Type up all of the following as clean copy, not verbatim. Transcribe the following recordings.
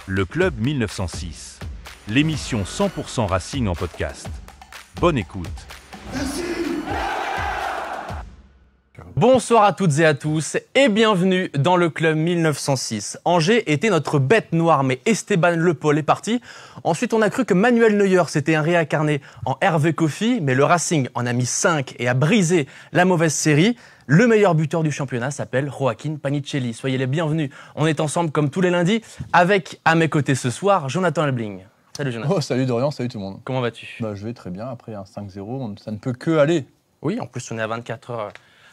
Le Club 1906, l'émission 100% Racing en podcast. Bonne écoute. Bonsoir à toutes et à tous et bienvenue dans le Club 1906. Angers était notre bête noire, mais Esteban Le Paul est parti. Ensuite, on a cru que Manuel Neuer s'était réincarné en Hervé Kofi, mais le Racing en a mis 5 et a brisé la mauvaise série. Le meilleur buteur du championnat s'appelle Joaquin Panicelli. Soyez les bienvenus. On est ensemble comme tous les lundis avec, à mes côtés ce soir, Jonathan Albling. Salut Jonathan. Oh, salut Dorian, salut tout le monde. Comment vas-tu? Je vais très bien, après un 5-0, ça ne peut que aller. Oui, en plus on est à 24 heures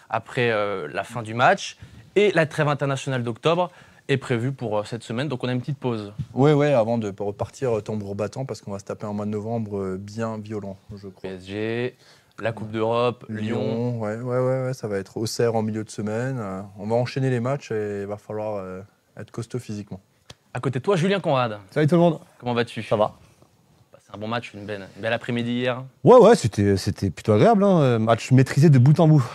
après la fin du match. Et la trêve internationale d'octobre est prévue pour cette semaine, donc on a une petite pause. Ouais, avant de repartir tambour battant, parce qu'on va se taper un mois de novembre bien violent, je crois. PSG, la Coupe d'Europe, Lyon. Ouais, ça va être Auxerre en milieu de semaine. On va enchaîner les matchs et il va falloir être costaud physiquement. À côté de toi, Julien Conrad. Salut tout le monde. Comment vas-tu? Ça va. C'est un bon match, une belle après-midi hier. Ouais, c'était plutôt agréable. Hein. Match maîtrisé de bout en bout.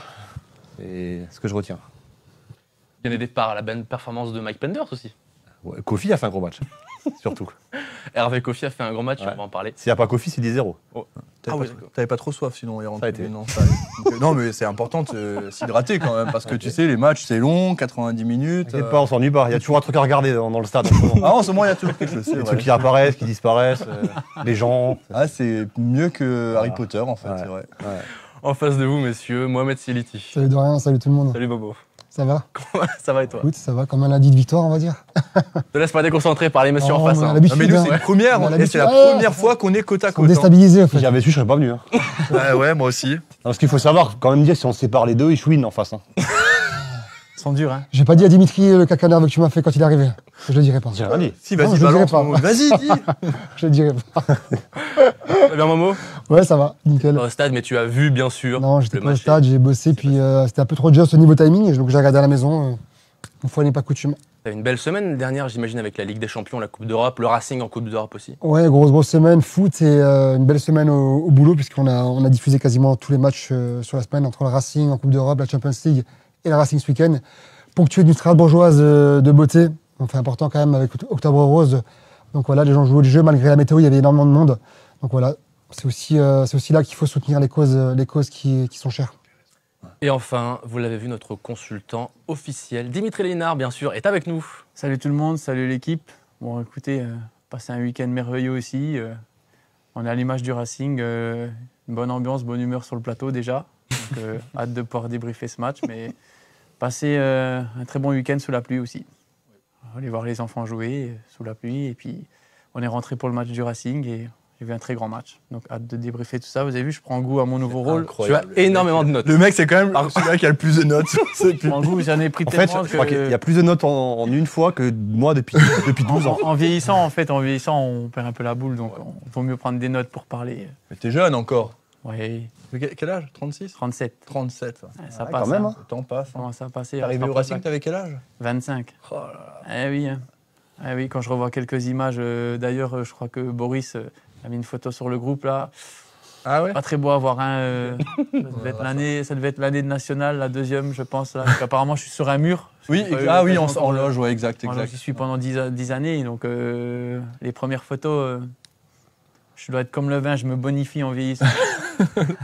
C'est ce que je retiens. Bien aidé par la bonne performance de Mike Penders aussi. Ouais, Kofi a fait un gros match, surtout. Hervé Kofi a fait un gros match, Ouais. on va en parler. S'il n'y a pas Kofi, c'est 10-0. Oh. T'avais pas trop soif sinon hier en Ça a été. Non, non, mais c'est important de s'hydrater quand même, parce que tu sais, les matchs c'est long, 90 minutes. T'inquiète pas, on s'ennuie pas. Il y a toujours un truc à regarder dans le stade. En ce moment. Ah, en ce moment, il y a toujours quelque chose. C'est Des vrai. trucs qui apparaissent, qui disparaissent, les gens. Ah, c'est mieux que Harry Potter en fait, Ouais. c'est vrai. Ouais. En face de vous, messieurs, Mohamed Siliti. Salut Dorian, salut tout le monde. Salut Bobo. Ça va? Ça va et toi? Écoute, ça va comme un lundi de victoire, on va dire. Te laisse pas déconcentrer par les messieurs Oh, en face. on a hein. l'habitude. Non, mais nous, hein. c'est une première, On a et l'habitude. c'est la Ouais, première fois qu'on est côte à Ils sont côte. déstabilisés, en Si fait. j'avais su, je serais pas venu. Hein. Ouais, moi aussi. Parce qu'il faut savoir, quand même dire, si on sépare les deux, ils chouinent en face. Hein. Ils sont durs, hein. J'ai pas dit à Dimitri le caca nerveux que tu m'as fait quand il est arrivé. Je le dirai pas. J'ai rien dit. Si, Non, vas-y, je le balance. dirai pas. Vas-y, dis. Je le dirai pas. Ça va bien, Momo? Ouais, ça va, nickel. Au stade, mais tu as vu, bien sûr. Non, j'étais le pas au match. stade, j'ai bossé, puis c'était un peu trop juste au niveau timing, donc j'ai regardé à la maison. Une fois n'est pas coutume. T'as une belle semaine dernière, j'imagine, avec la Ligue des Champions, la Coupe d'Europe, le Racing en Coupe d'Europe aussi. Ouais, grosse semaine, foot et une belle semaine au boulot, puisqu'on a diffusé quasiment tous les matchs sur la semaine, entre le Racing en Coupe d'Europe, la Champions League et la Racing ce week-end. Ponctué d'une strasbourgeoise de beauté, donc c'est important quand même avec Octobre Rose. Donc voilà, les gens jouaient le jeu, malgré la météo, il y avait énormément de monde. Donc voilà, c'est aussi là qu'il faut soutenir les causes qui sont chères. Et enfin, vous l'avez vu, notre consultant officiel, Dimitri Lénard, bien sûr, est avec nous. Salut tout le monde, salut l'équipe. Bon, écoutez, passé un week-end merveilleux aussi. On est à l'image du Racing. Une bonne ambiance, bonne humeur sur le plateau déjà. Donc, hâte de pouvoir débriefer ce match. Mais passer un très bon week-end sous la pluie aussi. Aller voir les enfants jouer sous la pluie. Et puis, on est rentré pour le match du Racing et j'ai vu un très grand match. Donc, hâte de débriefer tout ça. Vous avez vu, je prends goût à mon nouveau rôle. Tu as énormément de notes. Le mec, c'est quand même celui-là qui a le plus de notes. Je prends goût, j'en ai pris En fait, tellement je crois qu'il y a plus de notes en une fois que moi depuis 12 ans. En vieillissant, on perd un peu la boule. Donc, il vaut mieux prendre des notes pour parler. Mais t'es jeune encore. Oui, Quel âge? 36? 37. 37. Ça Ouais, passe. quand même, hein. Le temps passe. Comment ça a passé? T'es arrivé au Racing, t'avais quel âge? 25. Oh là là. Eh oui, hein. Eh oui, quand je revois quelques images, d'ailleurs, je crois que Boris a mis une photo sur le groupe là. Ah ouais? Pas très beau à voir. Hein. Ça devait être l'année de nationale, la deuxième, je pense. Là. Apparemment, je suis sur un mur. Oui, J'ai pas eu ah oui, l'occasion en de- loge, ouais, exact. Moi, j'y suis pendant 10 années, donc les premières photos, je dois être comme le vin, je me bonifie en vieillissant.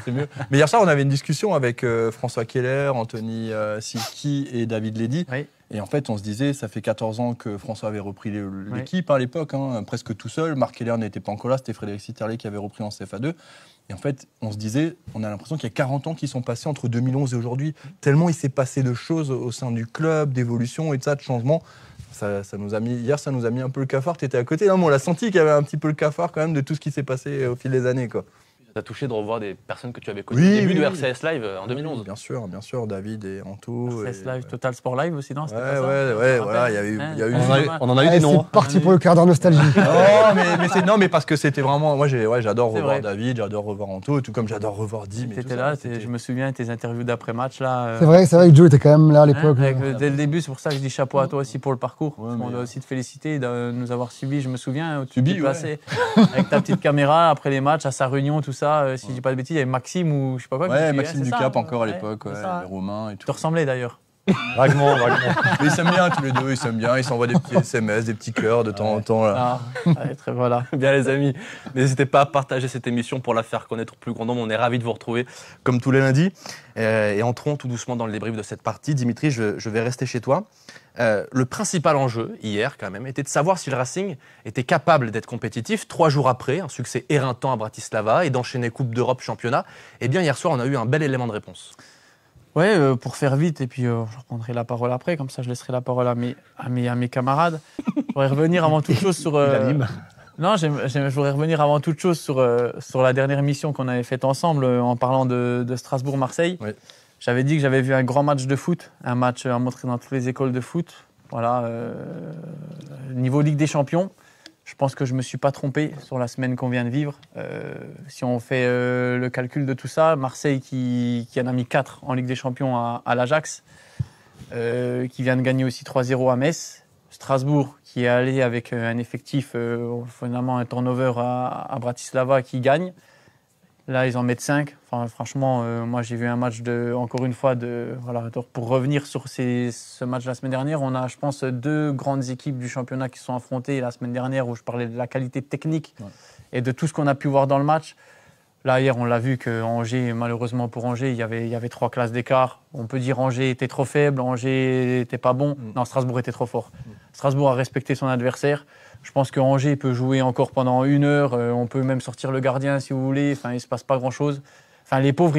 C'est mieux. Mais hier soir, on avait une discussion avec François Keller, Anthony Silky et David Lédy. Oui. Et en fait, on se disait, ça fait 14 ans que François avait repris l'équipe à l'époque, hein, presque tout seul. Marc Keller n'était pas encore là, c'était Frédéric Sitterlé qui avait repris en CFA2. Et en fait, on se disait, on a l'impression qu'il y a 40 ans qui sont passés entre 2011 et aujourd'hui. Tellement il s'est passé de choses au sein du club, d'évolution et de ça, de changement. Ça nous a mis, hier, ça nous a mis un peu le cafard. Tu étais à côté, là, mais on l'a senti qu'il y avait un petit peu le cafard quand même de tout ce qui s'est passé au fil des années, quoi. Ça t'a touché de revoir des personnes que tu avais connues Oui, au début oui, de oui. RCS Live en 2011. Bien sûr, David et Anto. RCS et- Live, Total Sport Live aussi, non? C'était pas ça? Ouais, Je me voilà, il y a rappelle. eu. Hein, il y a eu- On en a eu Eh, des noms. c'est parti pour le quart d'heure nostalgie. Non, mais parce que c'était vraiment. Moi, j'adore C'est revoir vrai. David, j'adore revoir Anto, tout comme j'adore revoir Dim. et tout T'étais ça, là, c'était- je me souviens tes interviews d'après-match là. C'est vrai que Joe était quand même là à Hein, l'époque. dès le début, c'est pour ça que je dis chapeau à toi aussi pour le parcours. Ouais, On mais- doit aussi te féliciter de nous avoir suivis. Je me souviens, où tu Subi, t'es placé avec ta petite caméra après les matchs, à sa réunion, tout ça. Si je dis pas de bêtises, il y avait Maxime ou je sais pas quoi. Ouais, qui- Maxime c'est ça, Ducap encore à ouais, l'époque, c'est ouais, ça. les Romains et Tu tout. te ressemblais d'ailleurs. Vaguement. Mais ils s'aiment bien tous les deux, ils s'aiment bien, ils s'envoient des petits SMS, des petits cœurs de temps en temps. Là. Voilà. Bien les amis, n'hésitez pas à partager cette émission pour la faire connaître au plus grand nombre. On est ravis de vous retrouver comme tous les lundis. Et entrons tout doucement dans le débrief de cette partie. Dimitri, je vais rester chez toi. Le principal enjeu, hier quand même, était de savoir si le Racing était capable d'être compétitif 3 jours après un succès éreintant à Bratislava et d'enchaîner Coupe d'Europe, championnat. Eh bien hier soir, on a eu un bel élément de réponse. Ouais, pour faire vite, et puis je reprendrai la parole après, comme ça je laisserai la parole à mes camarades. Je voudrais revenir avant toute chose sur... Non, je voudrais revenir avant toute chose sur la dernière émission qu'on avait faite ensemble en parlant de Strasbourg-Marseille. Oui. J'avais dit que j'avais vu un grand match de foot, un match à montrer dans toutes les écoles de foot. Voilà, niveau Ligue des Champions, je pense que je ne me suis pas trompé sur la semaine qu'on vient de vivre. Si on fait le calcul de tout ça, Marseille qui en a mis 4 en Ligue des Champions à l'Ajax, qui vient de gagner aussi 3-0 à Metz. Strasbourg qui est allé avec un effectif, finalement un turnover à Bratislava qui gagne. Là, ils en mettent 5. Enfin, franchement, moi, j'ai vu un match encore une fois, pour revenir sur ce match de la semaine dernière, on a, je pense, 2 grandes équipes du championnat qui se sont affrontées la semaine dernière où je parlais de la qualité technique et de tout ce qu'on a pu voir dans le match. Là, hier, on l'a vu que Angers, malheureusement pour Angers, il y avait 3 classes d'écart. On peut dire Angers était trop faible, Angers n'était pas bon. Non, Strasbourg était trop fort. Strasbourg a respecté son adversaire. Je pense que Angers peut jouer encore pendant 1 heure. On peut même sortir le gardien si vous voulez. Enfin, il ne se passe pas grand-chose. Enfin, les pauvres,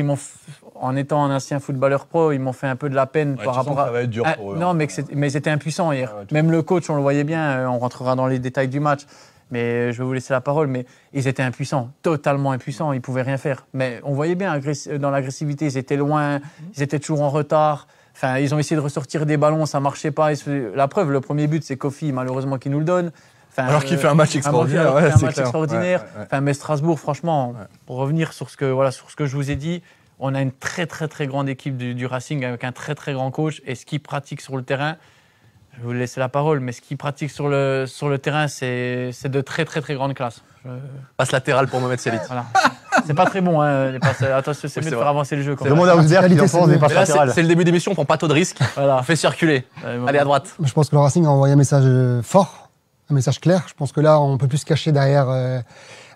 en étant un ancien footballeur pro, ils m'ont fait un peu de la peine par rapport à... Ça va être dur pour eux. Non, mais ils étaient impuissants hier. Même le coach, on le voyait bien. On rentrera dans les détails du match. Mais je vais vous laisser la parole. Mais ils étaient impuissants, totalement impuissants. Ils ne pouvaient rien faire. Mais on voyait bien dans l'agressivité, ils étaient loin. Ils étaient toujours en retard. Enfin, ils ont essayé de ressortir des ballons, ça ne marchait pas. La preuve, le premier but, c'est Kofi, malheureusement, qui nous le donne. Enfin, alors qu'il fait un match extraordinaire. Ouais. Enfin, mais Strasbourg, franchement, pour revenir sur ce que je vous ai dit, on a une très très très grande équipe du Racing avec un très très grand coach. Et ce qu'il pratique sur le terrain, je vais vous laisser la parole, mais ce qu'il pratique sur le terrain, c'est de très très très grande classe. Passe latérale pour Mohamed Selit. Voilà. C'est pas très bon, hein, les passes. Attention, c'est mieux de faire avancer le jeu. Demande à Ousberg qui en pense des passes latérales. C'est le début d'émission, on prend pas tôt de risques. Voilà. On fait circuler. Allez à droite. Je pense que le Racing a envoyé un message fort, un message clair. Je pense que là, on ne peut plus se cacher derrière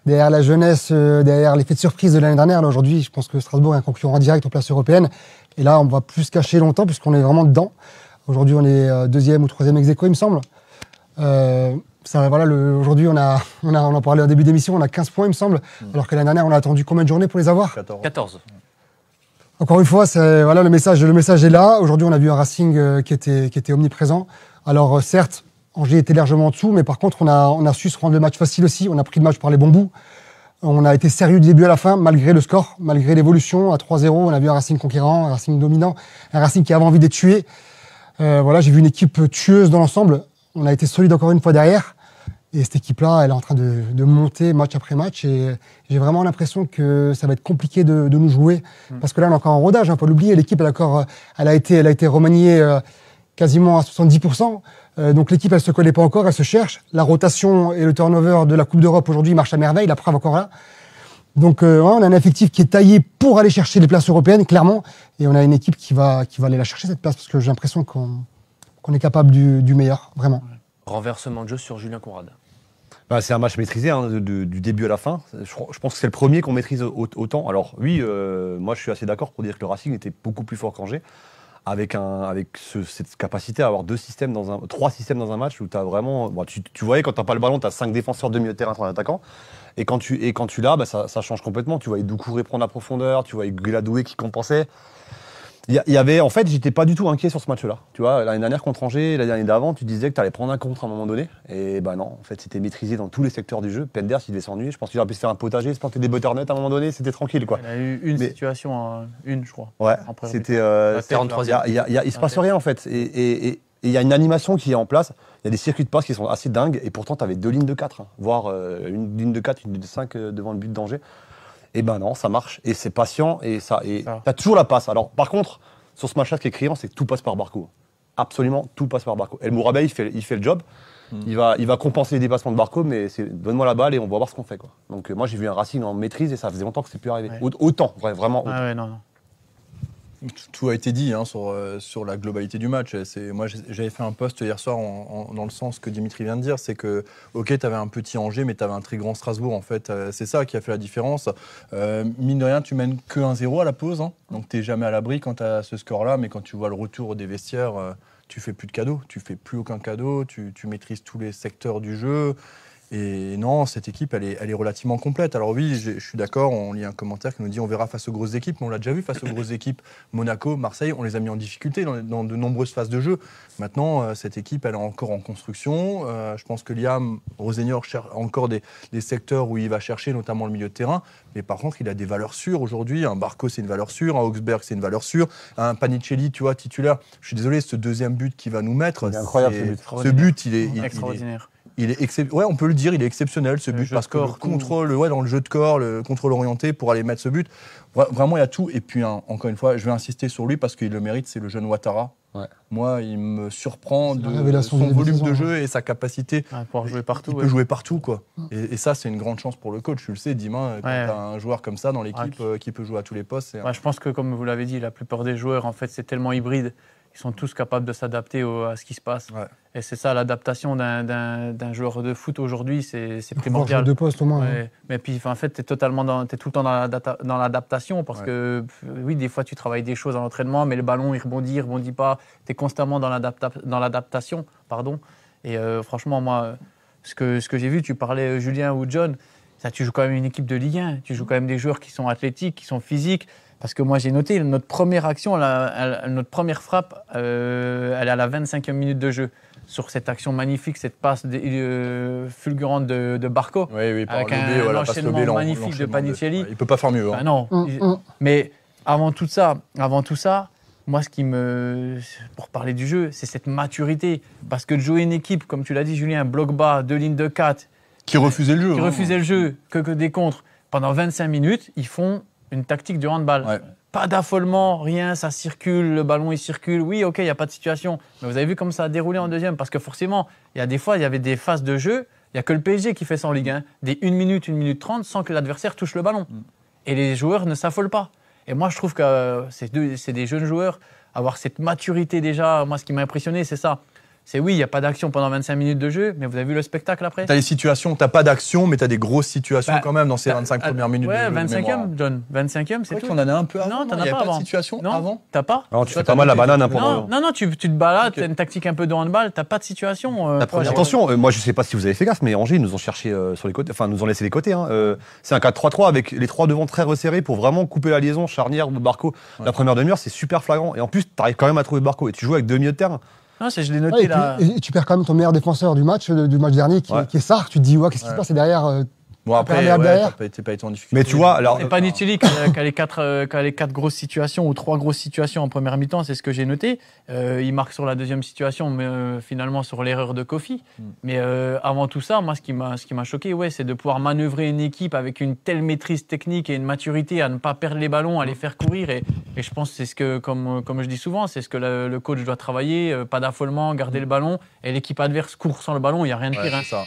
la jeunesse, derrière l'effet de surprise de l'année dernière. Là, aujourd'hui, je pense que Strasbourg est un concurrent direct aux places européennes. Et là, on ne va plus se cacher longtemps puisqu'on est vraiment dedans. Aujourd'hui, on est 2e ou 3e ex-aequo, il me semble. Aujourd'hui, on en parlait au début d'émission, on a 15 points, il me semble. Alors que l'année dernière, on a attendu combien de journées pour les avoir ? 14. Encore une fois, le message est là. Aujourd'hui, on a vu un Racing qui était omniprésent. Alors, certes, Angers était largement en dessous, mais par contre, on a su se rendre le match facile aussi. On a pris le match par les bons bouts. On a été sérieux du début à la fin, malgré le score, malgré l'évolution. À 3-0, on a vu un Racing conquérant, un Racing dominant, un Racing qui avait envie d'être tué. J'ai vu une équipe tueuse dans l'ensemble. On a été solide encore une fois derrière. Et cette équipe-là, elle est en train de monter match après match. Et j'ai vraiment l'impression que ça va être compliqué de nous jouer. Parce que là, on est encore en rodage. Faut l'oublier. L'équipe, elle a été remaniée quasiment à 70%. Donc l'équipe, elle se connaît pas encore. Elle se cherche. La rotation et le turnover de la Coupe d'Europe aujourd'hui marche à merveille. La preuve encore là. Donc on a un effectif qui est taillé pour aller chercher les places européennes, clairement. Et on a une équipe qui va aller la chercher, cette place. Parce que j'ai l'impression qu'on est capable du meilleur, vraiment. Renversement de jeu sur Julien Conrad. C'est un match maîtrisé du début à la fin. Je pense que c'est le premier qu'on maîtrise autant. Alors oui, moi je suis assez d'accord pour dire que le Racing était beaucoup plus fort qu'Angers, avec cette capacité à avoir 3 systèmes dans un match où tu as vraiment... Bon, tu voyais quand tu n'as pas le ballon, tu as 5 défenseurs de milieu de terrain, 3 attaquants. Et quand tu l'as, ça change complètement. Tu voyais Doucouré prendre la profondeur, tu voyais Gueladoué qui compensait. En fait, j'étais pas du tout inquiet sur ce match-là. Tu vois, l'année dernière contre Angers, l'année d'avant, tu disais que tu allais prendre un contre à un moment donné. Et non, en fait, c'était maîtrisé dans tous les secteurs du jeu. Penders, il devait s'ennuyer. Je pense qu'il aurait pu se faire un potager, se planter des butternuts à un moment donné, c'était tranquille, quoi. Il a eu une situation, je crois. Ouais, c'était... 43e. Il se passe rien, en fait. Et il y a une animation qui est en place. Il y a des circuits de passe qui sont assez dingues. Et pourtant, tu avais 2 lignes de 4, voire une ligne de 4, une ligne de 5 devant le but d'Angers. Et non, ça marche. Et c'est patient. Et t'as toujours la passe. Alors, par contre, sur ce match-là, ce qui est criant, c'est que tout passe par Barco. Absolument, tout passe par Barco. El Mourabey, il fait le job. Il va compenser les dépassements de Barco, mais donne-moi la balle et on va voir ce qu'on fait, quoi. Donc, moi, j'ai vu un Racing en maîtrise et ça faisait longtemps que c'est plus arrivé. Ouais. Autant, vraiment. Ah ouais, non. Tout a été dit sur la globalité du match. Moi, j'avais fait un post hier soir dans le sens que Dimitri vient de dire, c'est que, ok, tu avais un petit Angers, mais tu avais un très grand Strasbourg, en fait. C'est ça qui a fait la différence. Mine de rien, tu mènes que 1-0 à la pause, hein, donc tu n'es jamais à l'abri quand tu as ce score-là, mais quand tu vois le retour des vestiaires, tu fais plus de cadeaux, tu fais plus aucun cadeau, tu maîtrises tous les secteurs du jeu. Et non, cette équipe, elle est relativement complète. Alors oui, je suis d'accord, on lit un commentaire qui nous dit on verra face aux grosses équipes, mais on l'a déjà vu face aux grosses équipes. Monaco, Marseille, on les a mis en difficulté dans de nombreuses phases de jeu. Maintenant, cette équipe, elle est encore en construction. Je pense que Liam Rosenior cherche encore des secteurs où il va chercher, notamment le milieu de terrain. Mais par contre, il a des valeurs sûres aujourd'hui. Un Barco, c'est une valeur sûre. Un Augsberg, c'est une valeur sûre. Un Panicelli, tu vois, titulaire. Je suis désolé, ce deuxième but qu'il va nous mettre, c'est incroyable. Ce but, il est extraordinaire. Ouais, on peut le dire, il est exceptionnel ce but parce que le contrôle, dans le jeu de corps, le contrôle orienté pour aller mettre ce but, vraiment il y a tout. Et puis encore une fois, je vais insister sur lui parce qu'il le mérite, c'est le jeune Ouattara. Ouais. Moi, il me surprend de son volume de jeu et sa capacité. Pouvoir jouer partout. Il peut jouer partout, quoi. Et ça, c'est une grande chance pour le coach. Tu le sais, Dima, quand tu as un joueur comme ça dans l'équipe qui peut jouer à tous les postes. Je pense que, comme vous l'avez dit, la plupart des joueurs, en fait, c'est tellement hybride. Ils sont tous capables de s'adapter à ce qui se passe. Ouais. Et c'est ça, l'adaptation d'un joueur de foot aujourd'hui, c'est primordial. De poste au moins. Ouais. Mais puis, en fait, tu es tout le temps dans l'adaptation parce que, oui, des fois, tu travailles des choses à l'entraînement, mais le ballon, il rebondit pas. Tu es constamment dans l'adaptation. Et franchement, moi, ce que j'ai vu, tu parlais Julien ou John, ça, tu joues quand même une équipe de Ligue 1. Tu joues quand même des joueurs qui sont athlétiques, qui sont physiques. Parce que moi, j'ai noté, notre première action, notre première frappe, elle est à la 25e minute de jeu. Sur cette action magnifique, cette passe fulgurante de Barco. Oui, par avec un enchaînement magnifique de Panicelli. Il ne peut pas faire mieux. Hein. Non. Mais avant tout ça, moi, pour parler du jeu, c'est cette maturité. Parce que de jouer une équipe, comme tu l'as dit, Julien, bloc bas, 2 lignes de 4. Qui refusait le jeu. Qui refusait le jeu, que des contres. Pendant 25 minutes, ils font une tactique du handball. Ouais. Pas d'affolement, rien, ça circule, le ballon il circule. Oui, ok, il n'y a pas de situation. Mais vous avez vu comme ça a déroulé en deuxième. Parce que forcément, il y a des fois, il y avait des phases de jeu, il n'y a que le PSG qui fait ça en Ligue 1. Des 1 minute, 1 minute 30 sans que l'adversaire touche le ballon. Et les joueurs ne s'affolent pas. Et moi, je trouve que c'est des jeunes joueurs. Avoir cette maturité déjà, moi, ce qui m'a impressionné, c'est ça. C'est oui, il n'y a pas d'action pendant 25 minutes de jeu, mais vous avez vu le spectacle après ? Tu as les situations, tu n'as pas d'action, mais tu as des grosses situations quand même dans ces 25 premières minutes de jeu. Ouais, 25e, John. 25e, c'est tout. On en a un peu avant. Non, tu n'en as pas pas avant. De situation non, avant. Tu n'as pas. Alors, tu fais pas mal la banane pendant. Non, tu te balades, tu as une tactique un peu de handball, tu n'as pas de situation. Attention, moi je ne sais pas si vous avez fait gaffe, mais Angers, ils nous ont cherché sur les côtés, enfin, nous ont laissé les côtés. C'est un 4-3-3 avec les trois devant très resserrés pour vraiment couper la liaison, charnière, Barco. La première demi-heure, c'est super flagrant. Et en plus, tu arrives quand même à trouver Barco et tu joues avec 2 milieux de terrain. Non, je l'ai noté là. Et tu perds quand même ton meilleur défenseur du match dernier, qui est Sarr. Tu te dis, qu'est-ce qui se passe derrière Bon, après, t'as pas été en difficulté. Mais tu vois, alors. C'est Panicelli qui a les quatre grosses situations ou 3 grosses situations en première mi-temps, c'est ce que j'ai noté. Il marque sur la deuxième situation, mais finalement sur l'erreur de Kofi. Mais avant tout ça, moi, ce qui m'a choqué, c'est de pouvoir manœuvrer une équipe avec une telle maîtrise technique et une maturité à ne pas perdre les ballons, à les faire courir. Et je pense que c'est ce que, comme je dis souvent, c'est ce que le coach doit travailler. Pas d'affolement, garder le ballon. Et l'équipe adverse court sans le ballon, il n'y a rien de pire. C'est ça.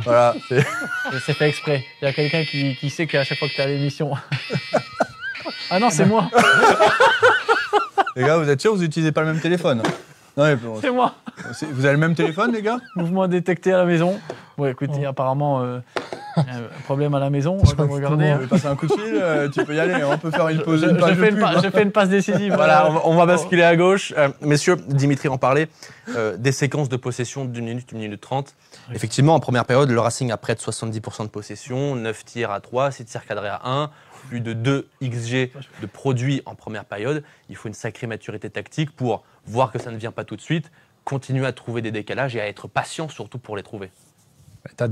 Voilà. C'est fait exprès. Il y a quelqu'un qui sait qu'à chaque fois que tu es à l'émission. Ah non, c'est moi. Les gars, vous êtes sûrs que vous n'utilisez pas le même téléphone? C'est moi. Vous avez le même téléphone, les gars? Mouvement détecté à la maison. Bon, écoutez, apparemment, un problème à la maison. Je vais regarder. On va passer un coup de fil, tu peux y aller. On peut faire une pause. Je fais une passe décisive. Voilà, on va basculer à gauche. Messieurs, Dimitri en parlait. Des séquences de possession d'1 minute, 1 minute 30. Effectivement, en première période, le Racing a près de 70% de possession, 9 tirs à 3, 6 tirs cadrés à 1, plus de 2 XG de produits en première période. Il faut une sacrée maturité tactique pour voir que ça ne vient pas tout de suite, continuer à trouver des décalages et à être patient surtout pour les trouver. T'as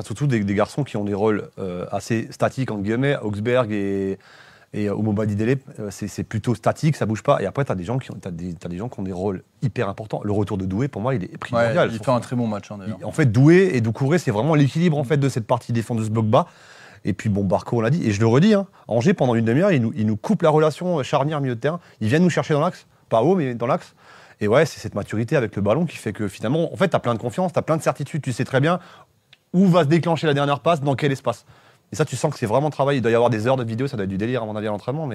surtout des garçons qui ont des rôles assez statiques, entre guillemets. Augsberg et Omobadi Dele, c'est plutôt statique, ça bouge pas. Et après, t'as des gens qui ont des rôles hyper importants. Le retour de Doué, pour moi, il est primordial. Il fait un très bon match, d'ailleurs. En fait, Doué et Doucouré, c'est vraiment l'équilibre en fait de cette partie défenseuse bloc bas. Et puis bon, Barco, on l'a dit, et je le redis, Angers, pendant une demi-heure, il nous coupe la relation charnière milieu de terrain. Ils viennent nous chercher dans l'axe, pas haut, mais dans l'axe. Et ouais, c'est cette maturité avec le ballon qui fait que finalement, en fait, t'as plein de confiance, t'as plein de certitude, tu sais très bien où va se déclencher la dernière passe, dans quel espace. Et ça, tu sens que c'est vraiment travaillé. Il doit y avoir des heures de vidéo, ça doit être du délire à mon avis à l'entraînement.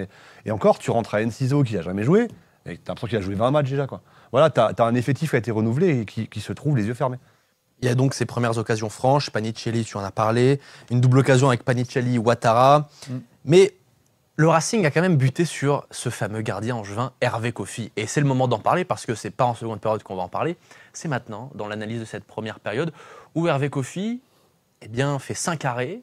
Et encore, tu rentres à Enciso qui n'a jamais joué, et tu as l'impression qu'il a joué 20 matchs déjà, quoi. Voilà, tu as un effectif qui a été renouvelé et qui se trouve les yeux fermés. Il y a donc ces premières occasions franches. Panicelli, tu en as parlé. Une double occasion avec Panicelli, Ouattara. Mais le Racing a quand même buté sur ce fameux gardien angevin, Hervé Kofi. Et c'est le moment d'en parler parce que c'est pas en seconde période qu'on va en parler. C'est maintenant, dans l'analyse de cette première période, où Hervé Kofi fait 5 arrêts,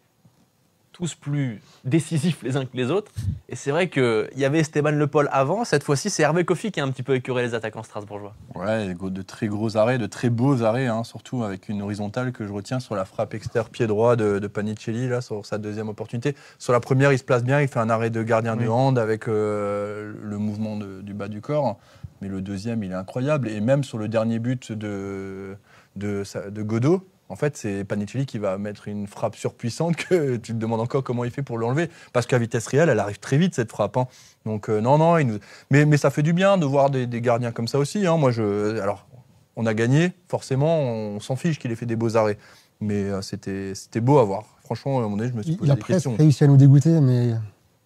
tous plus décisifs les uns que les autres. Et c'est vrai qu'il y avait Esteban Le Paul avant. Cette fois-ci, c'est Hervé Kofi qui a un petit peu écœuré les attaquants strasbourgeois. Ouais, de très gros arrêts, de très beaux arrêts, surtout avec une horizontale que je retiens sur la frappe externe pied droit de Panicelli, là, sur sa deuxième opportunité. Sur la première, il se place bien, il fait un arrêt de gardien de hand avec le mouvement du bas du corps. Mais le deuxième, il est incroyable. Et même sur le dernier but de Godot, en fait, c'est Panicelli qui va mettre une frappe surpuissante que tu te demandes encore comment il fait pour l'enlever. Parce qu'à vitesse réelle, elle arrive très vite, cette frappe. Donc, non. Mais ça fait du bien de voir des gardiens comme ça aussi. Alors, on a gagné, forcément, on s'en fiche qu'il ait fait des beaux arrêts. Mais c'était beau à voir. Franchement, à un moment donné, je me suis posé des questions. Il a presque réussi à nous dégoûter, mais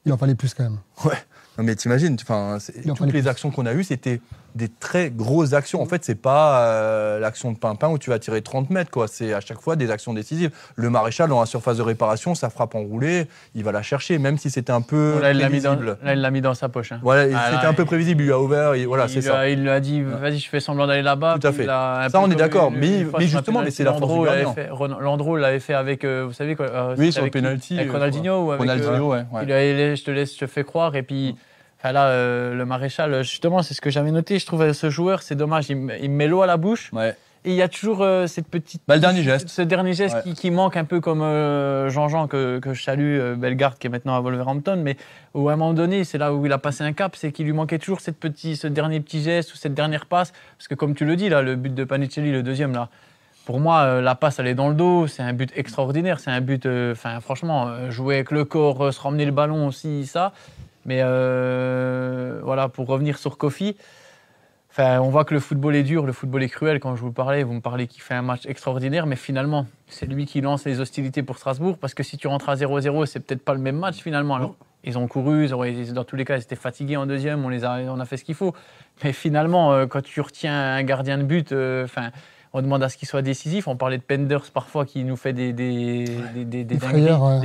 il en fallait plus quand même. Ouais. Non, mais t'imagines, toutes les actions qu'on a eues, c'était des très grosses actions. En fait, c'est pas l'action de Pimpin où tu vas tirer 30 mètres, quoi. C'est à chaque fois des actions décisives. Le Maréchal, dans la surface de réparation, ça frappe enroulée, il va la chercher, même si c'était un peu prévisible. Là, il l'a mis dans sa poche. Voilà, c'était un peu prévisible, il lui a ouvert, c'est ça. Il lui a dit, vas-y, je fais semblant d'aller là-bas. Tout à fait. Ça, on est d'accord. Mais justement, c'est la force du gardien. Landreau l'avait fait avec, vous savez quoi. Oui, sur le penalty. Avec Ronaldinho ou avec. Ronaldinho, ouais. Il a dit, je te fais croire, et puis. Enfin là, le Maréchal, justement, c'est ce que j'avais noté. Je trouve ce joueur, c'est dommage, il me met l'eau à la bouche. Ouais. Et il y a toujours cette petite. Le dernier geste. Ce dernier geste qui manque un peu comme Jean-Jean, que je salue, Bellegarde, qui est maintenant à Wolverhampton. Mais où à un moment donné, c'est là où il a passé un cap, c'est qu'il lui manquait toujours ce dernier petit geste ou cette dernière passe. Parce que comme tu le dis, là, le but de Panicelli, le deuxième, là. Pour moi, la passe, elle est dans le dos. C'est un but extraordinaire. C'est un but, franchement, jouer avec le corps, se ramener le ballon aussi, ça. Mais voilà, pour revenir sur Kofi, on voit que le football est dur, le football est cruel. Quand je vous me parlez qu'il fait un match extraordinaire, mais finalement, c'est lui qui lance les hostilités pour Strasbourg, parce que si tu rentres à 0-0, c'est peut-être pas le même match finalement. Alors, ils ont couru, dans tous les cas, ils étaient fatigués en deuxième, on a fait ce qu'il faut. Mais finalement, quand tu retiens un gardien de but, on demande à ce qu'il soit décisif. On parlait de Penders parfois qui nous fait des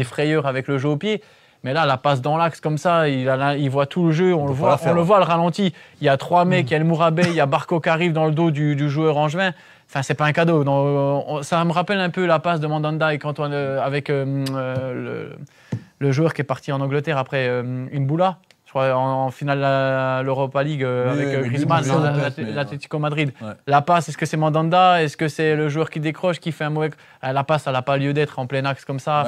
frayeurs avec le jeu au pied. Mais là, la passe dans l'axe comme ça, il voit tout le jeu, on le voit le ralenti. Il y a 3 mecs, il y a El Mourabet, il y a Barco qui arrive dans le dos du joueur angevin. Enfin, c'est pas un cadeau. Ça me rappelle un peu la passe de Mandanda avec le joueur qui est parti en Angleterre après une boula. Je crois en finale de l'Europa League avec Griezmann, l'Atlético Madrid. Ouais. La passe, est-ce que c'est Mandanda? Est-ce que c'est le joueur qui décroche, qui fait un mauvais... La passe, elle n'a pas lieu d'être en plein axe comme ça.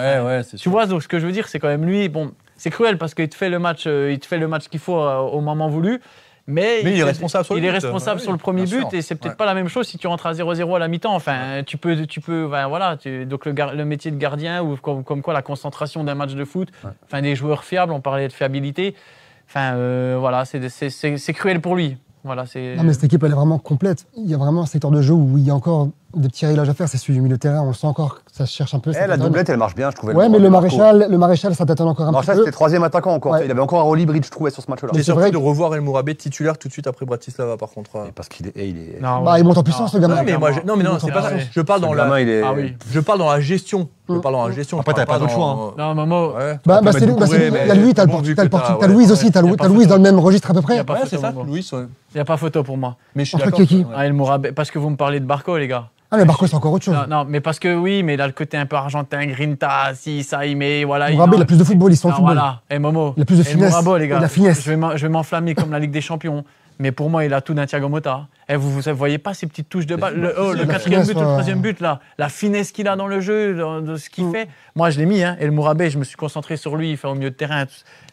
Tu vois, donc ce que je veux dire, c'est quand même lui. Bon, c'est cruel parce qu'il te fait le match qu'il faut au moment voulu. Mais il est responsable sur le but. Il est responsable sur le premier but, et c'est peut-être pas la même chose si tu rentres à 0-0 à la mi-temps. Enfin, tu peux donc le métier de gardien, ou comme quoi la concentration d'un match de foot, des joueurs fiables, on parlait de fiabilité. C'est cruel pour lui. Voilà, non, mais cette équipe, elle est vraiment complète. Il y a vraiment un secteur de jeu où il y a encore des petits réglages à faire. C'est celui du milieu de terrain. On le sent encore que ça se cherche un peu. La doublette, elle marche bien, je trouvais. Ouais, mais le Maréchal, ça t'attend encore un peu. C'était 3e attaquant encore. Ouais. Il avait encore un Oli Bridge, je trouvais, sur ce match-là. J'ai surpris de revoir El Mourabet titulaire tout de suite après Bratislava, par contre. Parce qu'il est. Il monte en puissance, le gamin. Non, c'est pas ça. Je parle dans la gestion. Après, t'avais pas d'autre choix. Non, Momo. Il y a lui, t'as Louise aussi. T'as Louise dans le même registre à peu près. Ouais, c'est ça, Louise. Il n'y a pas photo pour moi. Mais je suis d'accord. El Mourabet, parce que vous me parlez de Barco, les gars. Ah, mais Barco, c'est encore autre chose. Non, mais parce que oui, mais il a le côté un peu argentin, grinta, si, ça, il met. Voilà, Mourabet, il a plus de football, il sent le football. Voilà, et Momo. Il a plus de finesse. Mourabet, les gars. La finesse. Je vais m'enflammer comme la Ligue des Champions. Mais pour moi, il a tout d'un Thiago Motta. Et vous voyez pas ces petites touches de balle. Le 4e but, le 3e but, là. La finesse qu'il a dans le jeu, de ce qu'il fait. Moi, je l'ai mis, Et le Mourabet, je me suis concentré sur lui. Il fait au milieu de terrain.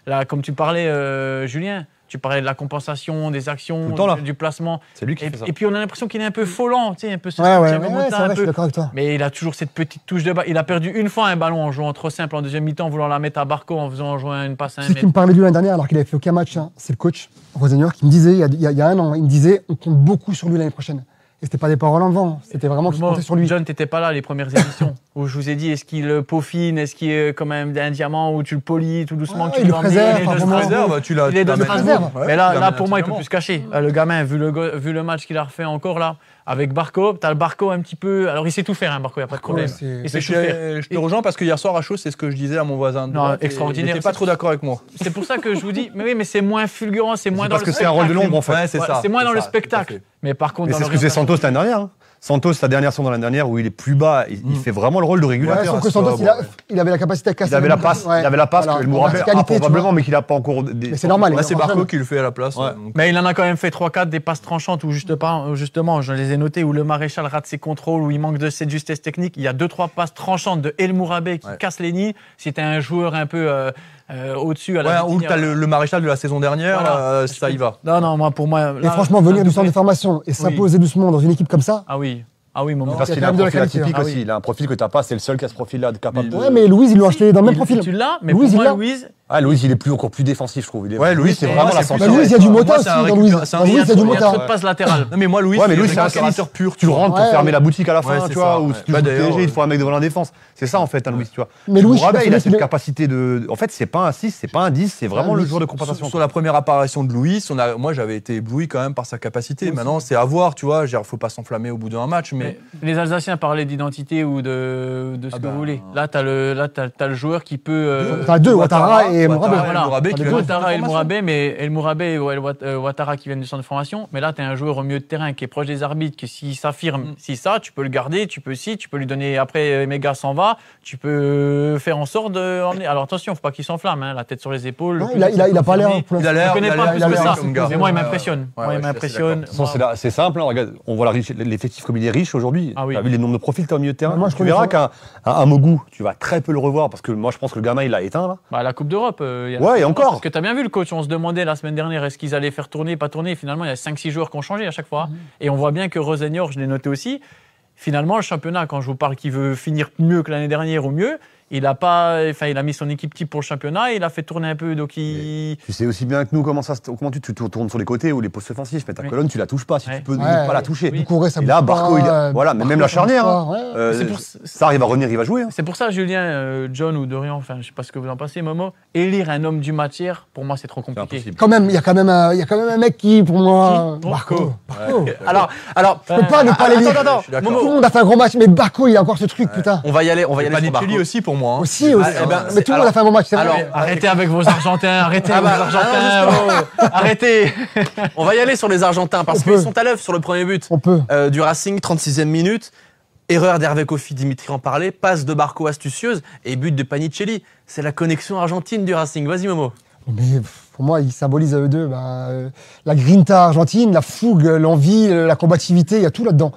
Là, comme tu parlais, Julien. Tu parlais de la compensation, des actions, du placement. C'est lui qui fait ça. Et puis on a l'impression qu'il est un peu volant, tu sais, un peu. Je suis d'accord avec toi. Mais il a toujours cette petite touche de balle. Il a perdu une fois un ballon en jouant trop simple en deuxième mi-temps, en voulant la mettre à Barco, en jouant une passe à un mètre. Ce qui me parlait de lui l'année dernière, alors qu'il avait fait aucun match, c'est le coach Rosenior qui me disait, il y a un an, il me disait, on compte beaucoup sur lui l'année prochaine. Et c'était pas des paroles en vent, c'était vraiment qu'il comptait sur lui. John, t'étais pas là les premières émissions où je vous ai dit est-ce qu'il le peaufine, est-ce qu'il est quand même un diamant où tu le polis tout doucement, que tu il le l'emmènes, préserve, il est de par Strasbourg. Réserve, tu l'as. Il est de tu l'amènes Strasbourg. à Strasbourg. Mais là, tu l'amènes pour moi, il peut entièrement. plus se cacher. Le gamin, vu le match qu'il a refait encore là, avec Barco, t'as le Barco un petit peu. Alors il sait tout faire, hein, Barco, il n'y a pas de problème. c'est- Il sait Mais tout faire. je te rejoins parce que hier soir à chaud, c'est ce que je disais à mon voisin. de Non, droite, et extraordinaire. Il n'était pas trop d'accord avec moi. C'est pour ça que je vous dis, mais oui, mais c'est moins fulgurant, c'est moins dans Parce le que c'est un rôle de spectacle. l'ombre, en fait. Ouais, c'est Voilà, ça. c'est moins dans le ça, tout à spectacle. fait. Mais par contre, Mais dans c'est ce que c'est l'orientation- Santos l'année dernière. Hein. Santos, sa dernière saison dans l'année dernière, où il est plus bas, il fait vraiment le rôle de Ouais, régulateur. sauf que Santos, il avait la capacité à casser. Il avait la passe, Ouais. il avait la passe Voilà. que le En Mourabé a verticalité, tu probablement, vois. mais qu'il n'a pas encore. Mais c'est normal. Là, il c'est est Barco jeune. qui le fait à la place. Ouais. donc. Mais il en a quand même fait 3-4 des passes tranchantes où justement, je les ai notées, où le Maréchal rate ses contrôles, où il manque de cette justesse technique. Il y a 2-3 passes tranchantes de El Mourabé qui Ouais. casse les nids. Si t'es un joueur un peu au-dessus à la Ouais, ou Vitinha. t'as le maréchal de la saison dernière, Voilà. ça y va. Non, moi, pour moi. Et franchement, venir du centre de formation et s'imposer doucement dans une équipe comme ça. Ah oui, Momo. Parce Il y a qu'il quand a un même de la profil qualité, atypique hein. Ah aussi. oui. Il a un profil que t'as pas, c'est le seul qui a ce profil-là capable de. Ouais, mais Louise, ils l'ont acheté dans le même profil. Tu l'as, mais Louise, pour il moi, l'a. Louise. Ah, Louise, il est encore plus défensif, je trouve. Ouais, Louis, c'est pour vraiment moi, la c'est centrale. Bah, Louise, il y a du mota Moi, aussi c'est un dans Louise. récupérateur- Dans Louise, il y a du Il y a mota. trop de passes latérales. Non, mais moi, Louis, Ouais, mais Louis, c'est un organisateur pur. Tu le rentres pour Ouais. fermer la boutique à la fin, Ouais, tu c'est vois, ça, ou ouais. si tu Bah, joues d'ailleurs, PSG, il te faut un mec devant la défense. C'est ça, en fait, un Louis, tu vois. Mais Louis, Mourabé, il a cette il est- capacité de. En fait, c'est pas un 6, c'est pas un 10, c'est vraiment le Louis, joueur de compensation. Sur la première apparition de Louis, moi j'avais été ébloui quand même par sa capacité. Maintenant, c'est à voir, tu vois. Il faut pas s'enflammer au bout d'un match, mais Les Alsaciens parlaient d'identité ou de ce Ah que bah, vous voulez. Là, t'as le joueur qui peut. T'as deux, Ouattara et Mourabé. Voilà. Mourabé qui T'as vient deux. du centre de Ouattara et El formation. Mourabé, mais El Mourabé ou Ouattara qui viennent du centre de formation. Mais là, tu es un joueur au milieu de terrain qui est proche des arbitres, que s'il s'affirme, si ça, tu peux le garder, tu peux lui donner. Après, Méga s'en va, tu peux faire en sorte de emmener. Alors attention, faut pas qu'il s'enflamme, hein, la tête sur les épaules. Non, il a pas l'air. pour Il a l'instant. l'air. Je connais pas il a plus l'air que ça, comme gars. mais moi, il Ouais, m'impressionne. ouais, Moi, ouais, il je suis assez m'impressionne. De toute façon, c'est simple, hein, regarde, on voit l'effectif comme il est riche aujourd'hui. Ah oui. Tu as vu les nombres de profils que tu as au milieu de terrain. Moi, je Tu connais verras ça. qu'un Mogou, tu vas très peu le revoir parce que moi, je pense que le gamin, il l'a éteint là. Bah, la Coupe d'Europe. Ouais, et encore. Parce que tu as bien vu le coach, on se demandait la semaine dernière est-ce qu'ils allaient faire tourner, pas tourner. Finalement, il y a 5-6 joueurs qui ont changé à chaque fois. Et on voit bien que Rosenior, je l'ai noté aussi, finalement, le championnat, quand je vous parle qu'il veut finir mieux que l'année dernière ou mieux, il a mis son équipe type pour le championnat, il a fait tourner un peu, donc il. Tu sais aussi bien que nous comment tu tournes sur les côtés ou les postes offensifs, mais ta Oui. colonne, tu la touches pas si Ouais. tu peux Ouais, pas la ouais. toucher. Oui. Doucouré, ça Et là, bouge Barco, pas, voilà, mais même la ça bouge charnière. pas, Hein. ouais. C'est pour- Ça, il va revenir, il va jouer. Hein. C'est pour ça, Julien, John ou Dorian, enfin, je sais pas ce que vous en pensez, Momo, élire un homme du matière, pour moi, c'est trop C'est compliqué. impossible. Quand même, il y a quand même un mec qui, pour moi, Qui Barco. Alors, Je peux pas ne pas les lire. attends, Je suis d'accord. Tout le monde a fait un gros match, mais Barco, il a encore ce truc, putain. on va y aller sur Panicelli Barco. aussi pour moi. hein. Aussi. eh ben, Mais tout le monde a fait un bon match, c'est vrai. alors, Arrêtez avec vos Argentins, arrêtez Ah avec bah, vos Argentins, oh, arrêtez. On va y aller sur les Argentins parce On qu'ils peut. sont à l'œuvre sur le premier but On peut. du Racing, 36e minute. Erreur d'Hervé Kofi, Dimitri en parlait, passe de Barco astucieuse et but de Panicelli. C'est la connexion argentine du Racing. Vas-y Momo. Mais pour moi, ils symbolisent à eux deux la grinta argentine, la fougue, l'envie, la combativité, il y a tout là-dedans.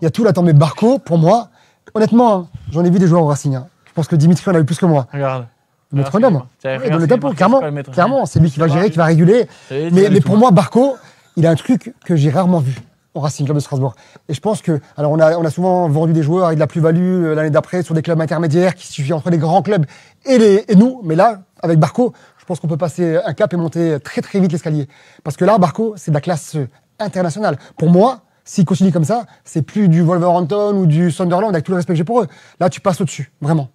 Il y a tout là-dedans. Mais Barco, pour moi, honnêtement, hein, j'en ai vu des joueurs au Racing. Hein. Je pense que Dimitri en a eu plus que moi. Regarde. Le métronome. Regarde, Ouais, dans le c'est tempo, marqué, clairement. c'est pas le métronome. Clairement, c'est lui qui va C'est gérer, pas- qui va réguler. C'est- Mais pour moi, Barco, il a un truc que j'ai rarement vu au Racing Club de Strasbourg. Et je pense que, alors on a souvent vendu des joueurs avec de la plus-value l'année d'après sur des clubs intermédiaires qui suffit entre les grands clubs et nous. Mais là, avec Barco, je pense qu'on peut passer un cap et monter très très vite l'escalier. Parce que là, Barco, c'est de la classe internationale. Pour moi, s'il continue comme ça, c'est plus du Wolverhampton ou du Sunderland avec tout le respect que j'ai pour eux. Là, tu passes au-dessus, vraiment.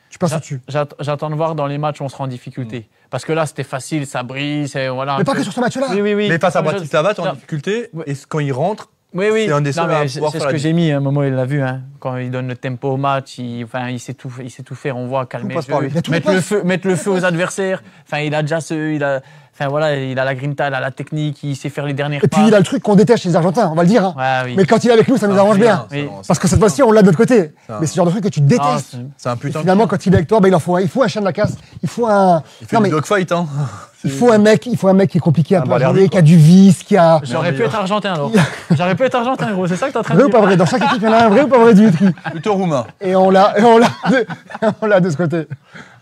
Tu passes au-dessus. J'attends de voir dans les matchs où on sera en difficulté. Parce que là, c'était facile, ça brille, c'est voilà. Mais un pas peu- que sur ce match-là. Oui, oui, oui. Mais face à Non, mais Bratislava, t'es en Non. difficulté. Ouais. Et quand il rentre, Oui, oui. C'est un des seuls à c'est pouvoir c'est faire ce la que j'ai mis, un moment, il l'a vu. Hein. Quand il donne le tempo au match, il sait tout faire. On voit calmer le passe par jeu, lui. Il y a tout mettre qui le passe. feu aux adversaires. Enfin, il a déjà il a la grinta, il a la technique, il sait faire les dernières Et puis il a le truc qu'on déteste chez les Argentins, on va le dire. Hein. Ouais, oui. Mais quand il est avec nous, ça nous Ah, arrange bien. Oui. Parce que cette fois-ci, on l'a de notre côté. Ça. Mais c'est le genre de truc que tu Ah, détestes. c'est un Et putain. finalement, quand il est avec toi, il faut un chien de la casse. Il faut un. Il fait Non, du mais dogfight, hein. il faut un mec qui est compliqué à Un Balerdi, jouer, qui quoi. a du vice, qui a. J'aurais pu être argentin alors. J'aurais pu être argentin, gros. C'est ça que t'es en train de Vrai ou dire. pas vrai? Dans chaque équipe, il y en a un vrai ou pas vrai, Dimitri? Plutôt roumain. Et on l'a de ce côté,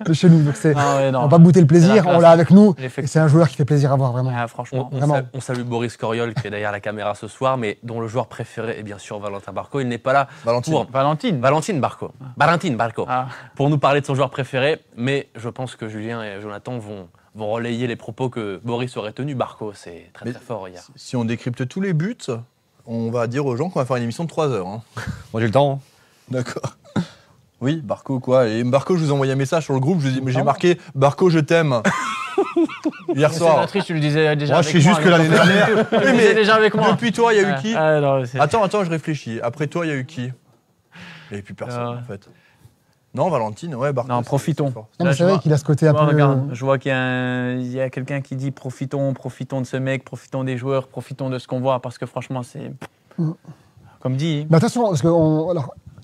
de chez nous. Donc c'est. Ah ouais, On non. va pas bouter le C'est plaisir, la classe. on l'a avec nous. L'effect- Et c'est un joueur qui fait plaisir à voir, vraiment. Ah, franchement. Vraiment. On salue Boris Coriol qui est derrière la caméra ce soir, mais dont le joueur préféré est bien sûr Valentin Barco. Il n'est pas là Valentine. pour Valentine Barco. Ah. Pour nous parler de son joueur préféré, mais je pense que Julien et Jonathan vont relayer les propos que Boris aurait tenus. Barco, c'est très Mais très fort hier. Si on décrypte tous les buts, On va dire aux gens qu'on va faire une émission de 3 heures. Hein. Moi, j'ai le temps. Hein. D'accord. Oui, Barco, quoi. Et Barco, je vous ai envoyé un message sur le groupe, j'ai marqué « Barco, je t'aime ». Hier soir. Sénatrice, tu le disais déjà. Moi, je sais juste que l'année dernière. Tu le disais déjà avec moi. Depuis toi, il y a eu qui non, Attends, je réfléchis. Après toi, il y a eu qui? Et puis personne, en fait. Non, Valentine, ouais, Barco. Non, profitons. Non, mais c'est vrai qu'il a ce côté un peu. Regarde, je vois qu'il y a quelqu'un qui dit profitons de ce mec, profitons des joueurs, profitons de ce qu'on voit, parce que franchement, c'est. Comme dit. Mais attention, parce que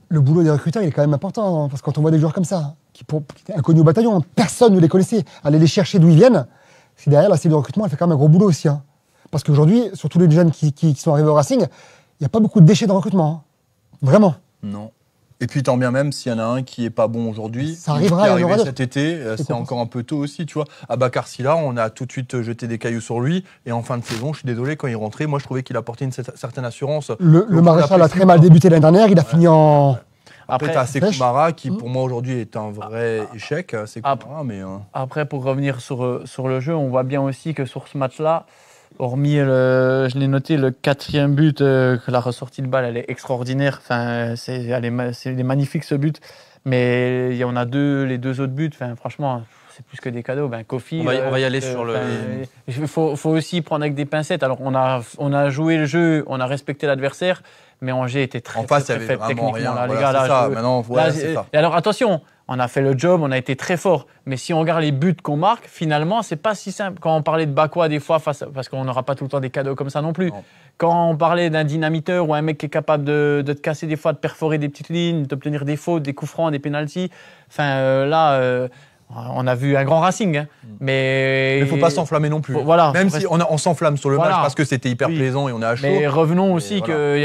le boulot des recruteurs, il est quand même important, hein, parce que quand on voit des joueurs comme ça, qui étaient inconnus au bataillon, personne ne les connaissait, aller les chercher d'où ils viennent, c'est derrière la cellule de recrutement, elle fait quand même un gros boulot aussi. Hein. Parce qu'aujourd'hui, sur tous les jeunes qui sont arrivés au Racing, il n'y a pas beaucoup de déchets de recrutement. Hein. Vraiment. Non. Et puis tant bien même s'il y en a un qui est pas bon aujourd'hui, ça arrivera, qui est il y en aura arrivé d'autres. cet été, c'est encore un peu tôt aussi, tu vois. Abakar Silla, on a tout de suite jeté des cailloux sur lui, et en fin de saison, je suis désolé, quand il rentrait, moi je trouvais qu'il apportait une certaine assurance. Le Maréchal a très mal débuté l'année dernière, il a fini en... Après, tu as Sekou qui, pour moi, aujourd'hui, est un vrai échec. Mais... Après, pour revenir sur le jeu, on voit bien aussi que sur ce match-là, hormis, je l'ai noté, le 4e but, que la ressortie de balle, elle est extraordinaire. Enfin, c'est magnifique ce but. Mais il y en a les deux autres buts, enfin, franchement, c'est plus que des cadeaux. Kofi, on va y aller sur le... Il faut aussi prendre avec des pincettes. Alors, on a joué le jeu, on a respecté l'adversaire. Mais Angers était très faible techniquement. Rien. Là, voilà, les gars, là, ça. Maintenant, voilà, c'est ça. Et alors attention, on a fait le job, on a été très fort. Mais si on regarde les buts qu'on marque, finalement, c'est pas si simple. Quand on parlait de Bakwa des fois, parce qu'on n'aura pas tout le temps des cadeaux comme ça non plus. Non. Quand on parlait d'un dynamiteur ou un mec qui est capable de te casser des fois, de perforer des petites lignes, d'obtenir des fautes, des coups francs, des pénaltys. Enfin on a vu un grand Racing, hein. Mais il ne faut pas s'enflammer non plus. Voilà, même si on s'enflamme sur le match parce que c'était hyper plaisant et on est à chaud. Mais revenons aussi que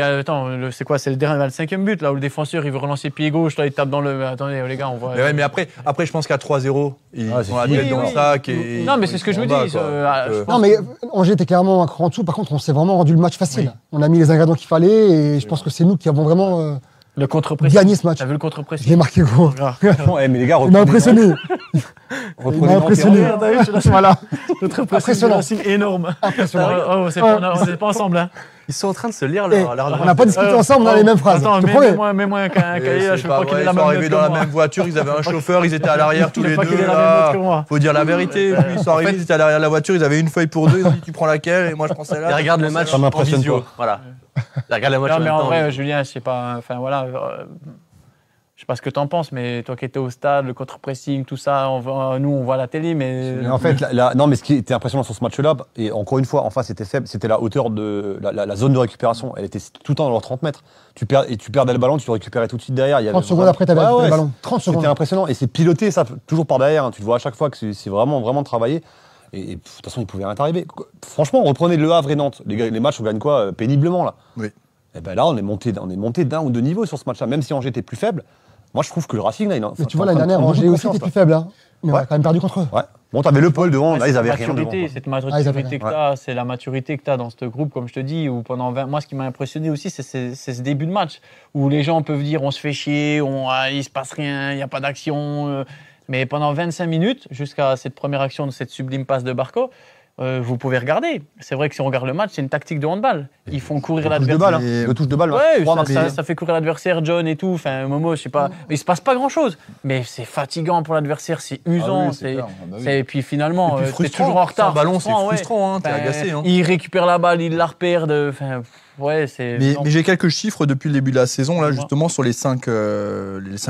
c'est le dernier, le 5e but là où le défenseur il veut relancer pied gauche, là il tape dans le. Attendez les gars, on voit. Mais après je pense qu'à 3-0, ils ont la tête dans le sac. Non mais c'est ce que je vous dis. Non mais Angers était clairement un cran en dessous. Par contre, on s'est vraiment rendu le match facile. On a mis les ingrédients qu'il fallait et je pense que c'est nous qui avons vraiment. Le contre-pressing. Gagné ce match. T'as vu le contre-pressing? Je l'ai marqué gros. Ouais, mais les gars, il m'a impressionné. Il m'a impressionné. Voilà. Contre-pressing énorme. Impressionnant. On n'est pas ensemble. Hein. Ils sont en train de se lire on n'a pas discuté ensemble dans les mêmes phrases. Attends, mets-moi un cahier, là, je veux pas qu'il ait la même note que moi. Ils sont arrivés dans la même voiture, ils avaient un chauffeur, ils étaient à l'arrière tous les deux. Faut dire la vérité. Ils sont arrivés, ils étaient à l'arrière de la voiture, ils avaient une feuille pour deux, ils ont dit tu prends laquelle et moi je prends celle-là. Ils regardent le match ça m'impressionne en visio. pas. Voilà. Ils regardent le match mais en vrai, Julien, je sais pas, enfin voilà. Je sais pas ce que tu en penses, mais toi qui étais au stade, le contre-pressing, tout ça, nous on voit la télé, mais. En fait, non, mais ce qui était impressionnant sur ce match-là, et encore une fois, en face c'était faible, c'était la hauteur de la zone de récupération. Elle était tout le temps dans leurs 30 mètres. Tu perdais le ballon, tu le récupérais tout de suite derrière. 30 secondes après, tu avais le ballon. 30 secondes. C'était impressionnant. Et c'est piloté, ça, toujours par derrière. Hein. Tu le vois à chaque fois que c'est vraiment travaillé. Et de toute façon, il pouvait rien arriver. Franchement, reprenez Le Havre et Nantes. Les matchs, on gagne quoi péniblement, là. Oui. Et ben là, on est monté d'un ou deux niveaux sur ce match-là. Même si Angers était plus faible, moi, je trouve que le Racing, là, mais tu vois, l'année dernière, Angers aussi était plus faible. Hein. Mais on a quand même perdu contre eux. Ouais. Bon, t'avais le pôle devant, là, ils avaient rien devant. Cette maturité que t'as, c'est la maturité que t'as dans ce groupe, comme je te dis, où pendant 20... Moi, ce qui m'a impressionné aussi, c'est ce début de match, où les gens peuvent dire on se fait chier, il se passe rien, il n'y a pas d'action. Mais pendant 25 minutes, jusqu'à cette première action de cette sublime passe de Barco, vous pouvez regarder. C'est vrai que si on regarde le match, c'est une tactique de handball. Ils font courir l'adversaire. Le touche de balle, ouais, ça fait courir l'adversaire, John et tout. Enfin, Momo, je sais pas. Mais il se passe pas grand-chose. Mais c'est fatigant pour l'adversaire, c'est usant. Et puis finalement, t'es toujours en retard. Un ballon, c'est frustrant. T'es agacé. Il récupère la balle, il la repère. Ouais, mais j'ai quelques chiffres depuis le début de la saison, là, justement, sur les 5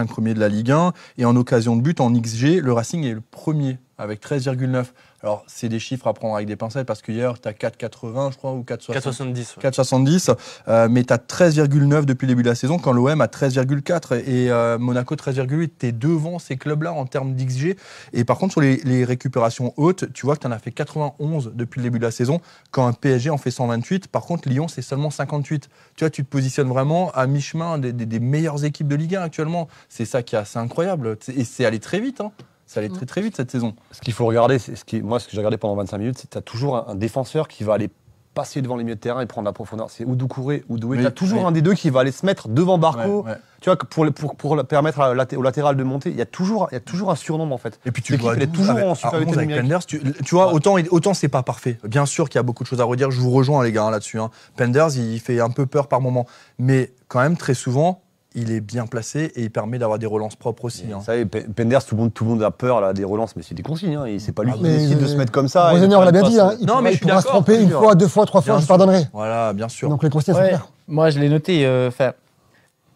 premiers de la Ligue 1. Et en occasion de but, en XG, le Racing est le premier, avec 13,9. Alors, c'est des chiffres à prendre avec des pincettes, parce qu'hier, tu as 4,80, je crois, ou 4,70. 4,70. Mais tu as 13,9 depuis le début de la saison, quand l'OM a 13,4 et Monaco 13,8. Tu es devant ces clubs-là en termes d'XG. Et par contre, sur les récupérations hautes, tu vois que tu en as fait 91 depuis le début de la saison, quand un PSG en fait 128. Par contre, Lyon, c'est seulement 58. Tu vois, tu te positionnes vraiment à mi-chemin des meilleures équipes de Ligue 1 actuellement. C'est ça qui est assez incroyable. Et c'est allé très vite, hein. Ça allait très vite cette saison. Ce qu'il faut regarder, ce que j'ai regardé pendant 25 minutes, c'est que tu as toujours un défenseur qui va aller passer devant les milieux de terrain et prendre la profondeur. C'est ou Doucouré ou Doué. Oui, Tu as toujours oui. un des deux qui va aller se mettre devant Barco. Ouais, ouais. Tu vois, pour permettre au latéral de monter, il y a toujours un surnombre en fait. Et puis tu L'équipe, vois, elle est toujours en 11 supériorité avec numérique. Penders, tu vois, autant c'est pas parfait. Bien sûr qu'il y a beaucoup de choses à redire. Je vous rejoins les gars là-dessus. Penders, il fait un peu peur par moment, mais quand même très souvent, il est bien placé et il permet d'avoir des relances propres aussi. Vous savez, Penders, tout le monde a peur là, des relances, mais c'est des consignes. Et c'est pas lui qui mais- décide de se mettre comme ça. Roseneur l'a bien dit, il Non, mais je suis pourra se d'accord, tromper une bien fois, sûr. 2 fois, 3 fois, Bien je sûr. pardonnerai. Voilà, bien sûr. Donc les consignes sont Ouais, claires. moi, je l'ai noté.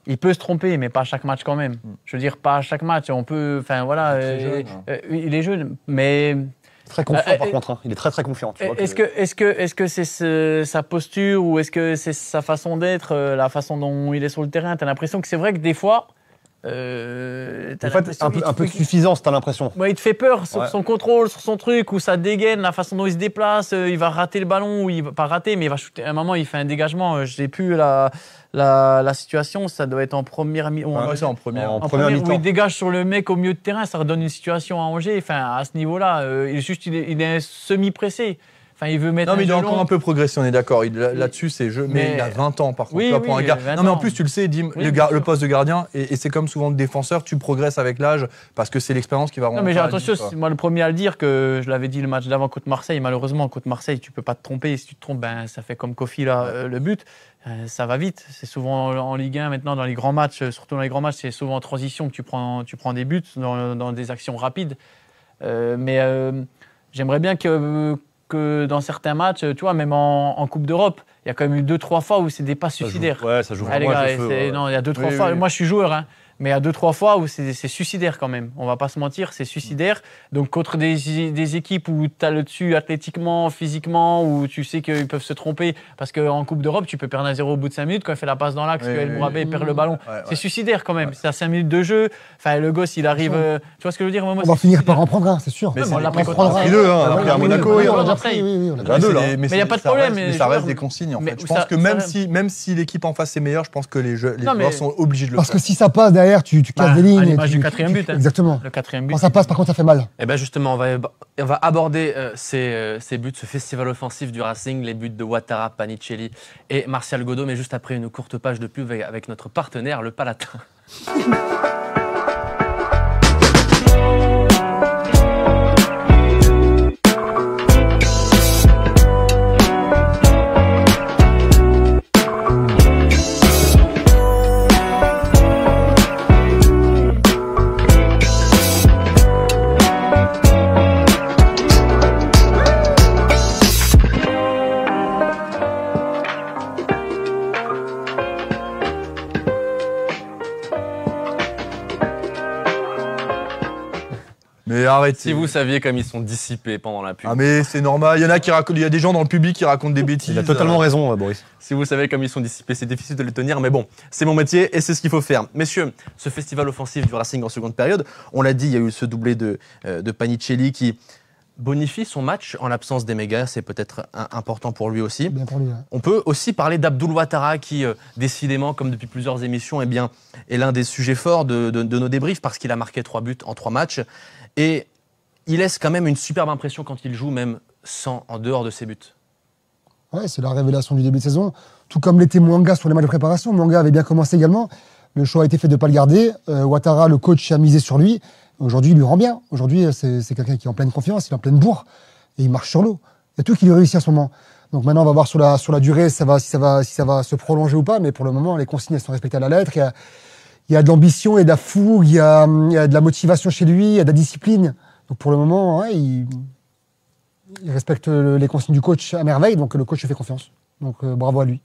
Il peut se tromper, mais pas à chaque match quand même. Je veux dire, pas à chaque match. On peut. Enfin, voilà. Il est très jeune, Il est jeune, mais. Très confiant par contre. Il est très confiant. Tu vois, Est-ce que c'est sa posture ou est-ce que c'est sa façon d'être, la façon dont il est sur le terrain? T'as l'impression que c'est vrai que des fois. En fait, un peu de suffisance, t'as l'impression. Ouais, il te fait peur sur Ouais. son contrôle, sur son truc, où ça dégaine, la façon dont il se déplace, il va rater le ballon, ou il va pas rater, mais il va shooter. À un moment, il fait un dégagement, je sais plus la situation, ça doit être en première mi-temps. Ouais, c'est en première. En En première première, où mi-temps. il dégage sur le mec au milieu de terrain, ça redonne une situation à Angers. Enfin, à ce niveau-là, il est semi-pressé. Enfin, il veut mettre Non, mais il doit jalon. encore un peu progresser, on est d'accord. Là-dessus, c'est jeu. Mais il a 20 ans, par contre. Oui, tu vois, pour oui, un gars. 20 Non, mais en ans. plus, tu le sais, Dim, Oui, le bien sûr. poste de gardien, et c'est comme souvent de défenseur, tu progresses avec l'âge parce que c'est l'expérience qui va rendre. Non, mais j'ai la attention, diff, quoi. c'est moi le premier à le dire, que je l'avais dit le match d'avant contre Marseille. Malheureusement, contre Marseille, tu peux pas te tromper. Et si tu te trompes, ben, ça fait comme Kofi là, le but. Ça va vite. C'est souvent en Ligue 1 maintenant, dans les grands matchs, surtout dans les grands matchs, c'est souvent en transition que tu prends des buts dans des actions rapides. Mais j'aimerais bien que dans certains matchs, tu vois, même en Coupe d'Europe, il y a quand même eu 2-3 fois où c'est des passes suicidaires. Ouais, ça joue Allez, vraiment gars, avec le feu. non, il y a 2-3 Oui, fois. oui. Moi, je suis joueur, hein, mais il y a 2-3 fois où c'est suicidaire quand même. On va pas se mentir, c'est suicidaire. Donc, contre des équipes où tu as le dessus athlétiquement, physiquement, où tu sais qu'ils peuvent se tromper, parce qu'en Coupe d'Europe, tu peux perdre un 0 au bout de 5 minutes quand il fait la passe dans l'axe, Oui, que El oui, Mourabé oui. perd le ballon. Ouais, C'est ouais. suicidaire quand même. C'est à 5 minutes de jeu. Enfin, le gosse, il arrive. Tu vois ce que je veux dire? Moi, On c'est va finir suicidaire. par en prendre un, c'est sûr. Mais on l'a On pris en contre prendra Marseille. un. Deux, hein, on a pris à Oui, Monaco, oui, hier. on a déjà Marseille. pris, oui, on a déjà Ah, pris. deux, là. Mais il y a pas de problème, Mais les ça reste joueurs- des consignes, en mais fait. Je ça- pense que ça- même si l'équipe en face est meilleure, je pense que les Non, joueurs mais- sont obligés de le Parce que faire. si ça passe derrière, tu casses des lignes. à et l'image tu- du quatrième but, hein. Exactement. Le quatrième but. Quand ça passe, par contre, ça fait mal. Et bien justement, on va aborder ces buts, ce festival offensif du Racing, les buts de Ouattara, Panicelli et Martial Godot, mais juste après une courte page de pub avec notre partenaire, le Palatin. Mais arrêtez. Si vous saviez comme ils sont dissipés pendant la pub. Ah, mais c'est normal. Il y a des gens dans le public qui racontent des bêtises. Il a totalement raison, Boris. Si vous savez comme ils sont dissipés, c'est difficile de les tenir, mais bon, c'est mon métier et c'est ce qu'il faut faire. Messieurs, ce festival offensif du Racing en seconde période, on l'a dit, il y a eu ce doublé de Panicelli qui bonifie son match en l'absence d'Emega, c'est peut-être important pour lui aussi. Bien pour lui. Hein. On peut aussi parler d'Abdoul Ouattara qui, décidément, comme depuis plusieurs émissions, eh bien, est l'un des sujets forts de nos débriefs parce qu'il a marqué 3 buts en 3 matchs. Et il laisse quand même une superbe impression quand il joue, même en dehors de ses buts. Ouais, c'est la révélation du début de saison. Tout comme l'était Mwanga sur les matchs de préparation. Mwanga avait bien commencé également. Le choix a été fait de ne pas le garder. Ouattara, le coach, a misé sur lui. Aujourd'hui, il lui rend bien. Aujourd'hui, c'est quelqu'un qui est en pleine confiance, il est en pleine bourre. Et il marche sur l'eau. Il y a tout qui lui réussit à ce moment. Donc maintenant, on va voir sur la durée si ça va se prolonger ou pas. Mais pour le moment, les consignes elles sont respectées à la lettre. Il y a de l'ambition, il y a de la fougue, il y a de la motivation chez lui, il y a de la discipline. Donc pour le moment, ouais, il respecte les consignes du coach à merveille. Donc le coach lui fait confiance. Donc bravo à lui.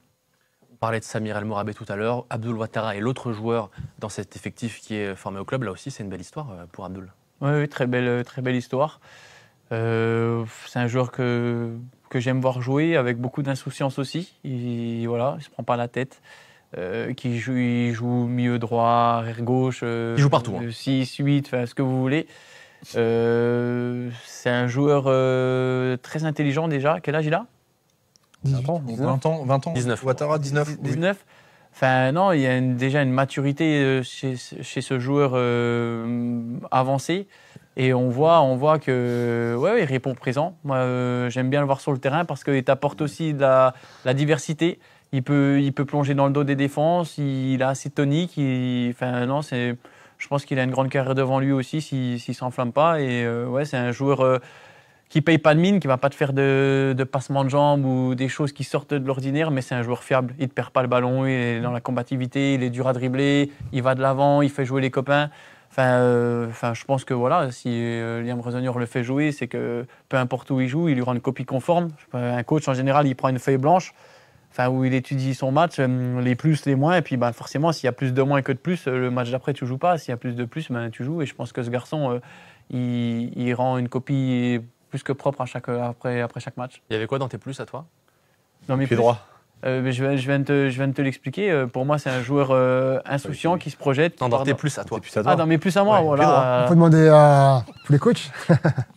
On parlait de Samir El Mourabé tout à l'heure. Abdoul Ouattara est l'autre joueur dans cet effectif qui est formé au club. Là aussi, c'est une belle histoire pour Abdoul. Oui, très belle histoire. C'est un joueur que j'aime voir jouer avec beaucoup d'insouciance aussi. Il se prend pas la tête. Il joue milieu droit, arrière gauche. Il joue partout, hein. 6, 8, enfin, ce que vous voulez. C'est un joueur très intelligent déjà. Quel âge il a? 18. 20 ans. 19. Ouattara, 19. oui. 19. Enfin, non, il y a déjà une maturité chez ce joueur avancé. Et on voit que il répond présent. Moi, j'aime bien le voir sur le terrain parce qu'il t'apporte aussi de la diversité. Il peut plonger dans le dos des défenses. Il est assez tonique. Je pense qu'il a une grande carrière devant lui aussi s'il s'enflamme pas. Et c'est un joueur qui paye pas de mine, qui va pas te faire de passements de jambes ou des choses qui sortent de l'ordinaire, mais c'est un joueur fiable. Il ne perd pas le ballon, il est dans la combativité, il est dur à dribbler, il va de l'avant, il fait jouer les copains. Je pense que si Liam Rosenior le fait jouer, c'est que peu importe où il joue, il lui rend une copie conforme. Un coach, en général, il prend une feuille blanche où il étudie son match, les plus, les moins. Et puis forcément, s'il y a plus de moins que de plus, le match d'après, tu ne joues pas. S'il y a plus de plus, tu joues. Et je pense que ce garçon, il rend une copie plus que propre après chaque match. Il y avait quoi dans tes plus à toi? Dans mes Pied plus, droit. je viens de te l'expliquer. Pour moi, c'est un joueur insouciant qui se projette. Non, dans tes plus à toi. Dans mes plus à moi, voilà. Il faut demander à tous les coachs.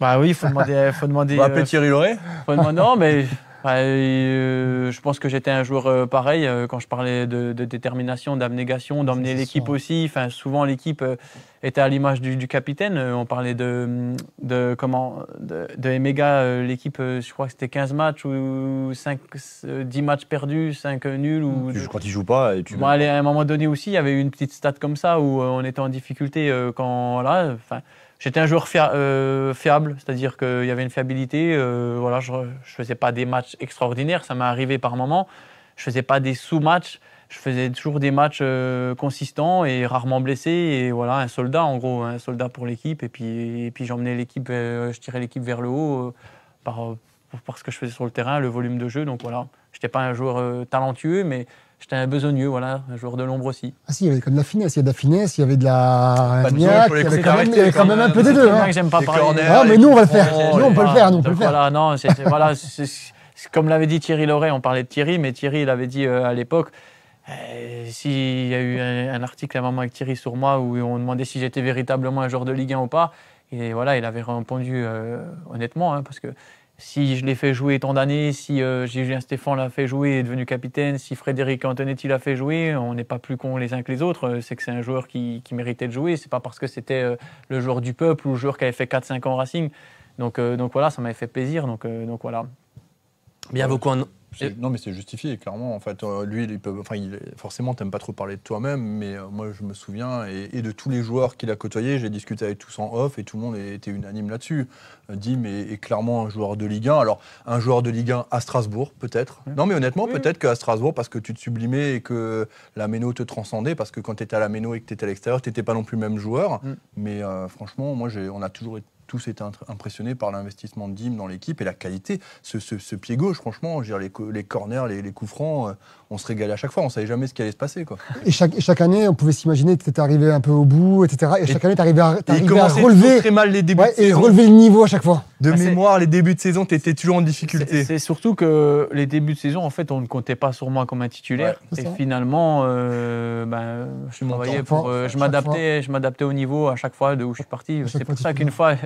Bah oui, il faut demander. On va appeler Thierry Laurey. Non, mais je pense que j'étais un joueur pareil quand je parlais de détermination, d'abnégation, d'emmener l'équipe aussi. Souvent, l'équipe était à l'image du capitaine. On parlait de Emega, l'équipe, je crois que c'était 15 matchs ou 10 matchs perdus, 5 nuls. Quand il joue pas, et tu. À un moment donné aussi, il y avait eu une petite stat comme ça où on était en difficulté j'étais un joueur fiable, c'est-à-dire qu'il y avait une fiabilité. Je ne faisais pas des matchs extraordinaires, ça m'est arrivé par moments. Je ne faisais pas des sous-matchs, je faisais toujours des matchs consistants et rarement blessés. Et voilà, un soldat en gros, un soldat pour l'équipe. Et puis j'emmenais l'équipe, je tirais l'équipe vers le haut par ce que je faisais sur le terrain, le volume de jeu. Donc voilà, je n'étais pas un joueur talentueux, mais j'étais un besogneux, un joueur de l'ombre aussi. Ah si, il y avait quand même de la finesse, il y a de la finesse, il y avait de la Pas de niaque, jeu, il y faut les avait quand même un peu des deux. C'est bien que j'aime pas Les parler. corners, Ah, mais nous, on va le faire. Oh, Nous, on peut le faire. Nous, on peut le faire. Voilà, non, c'est comme l'avait dit Thierry Laurey, on parlait de Thierry, mais Thierry, il avait dit à l'époque, s'il y a eu un article à un moment avec Thierry sur moi où on demandait si j'étais véritablement un joueur de Ligue 1 ou pas, et voilà, il avait répondu honnêtement, parce que si je l'ai fait jouer tant d'années, si Julien Stéphan l'a fait jouer et est devenu capitaine, si Frédéric Antonetti l'a fait jouer, on n'est pas plus cons les uns que les autres. C'est que c'est un joueur qui méritait de jouer. C'est pas parce que c'était le joueur du peuple ou le joueur qui avait fait 4-5 ans au Racing. Donc voilà, ça m'avait fait plaisir. Donc voilà. Bien vos coins. Non, mais c'est justifié, clairement. En fait, lui, forcément, t'aimes pas trop parler de toi-même, mais moi, je me souviens, et de tous les joueurs qu'il a côtoyés, j'ai discuté avec tous en off, et tout le monde était unanime là-dessus. Dim est clairement un joueur de Ligue 1. Alors, un joueur de Ligue 1 à Strasbourg, peut-être. Non, mais honnêtement, peut-être qu'à Strasbourg, parce que tu te sublimais et que la Méno te transcendait, parce que quand t'étais à la Méno et que t'étais à l'extérieur, t'étais pas non plus le même joueur. Mais franchement, moi, on a toujours tous été impressionnés par l'investissement de Dim dans l'équipe et la qualité. Ce pied gauche, franchement, je veux dire, les corners, les coups francs, on se régalait à chaque fois. On savait jamais ce qui allait se passer, quoi. Et chaque année, on pouvait s'imaginer que tu étais arrivé un peu au bout, etc. Et chaque année, tu arrivais à relever très mal les débuts de et saison. relever le niveau à chaque fois. De mémoire, les débuts de saison, tu étais toujours en difficulté. C'est surtout que les débuts de saison, en fait, on ne comptait pas sur moi comme un titulaire. Ouais, et finalement, je m'adaptais au niveau à chaque fois de où je suis parti. C'est pour ça qu'une fois,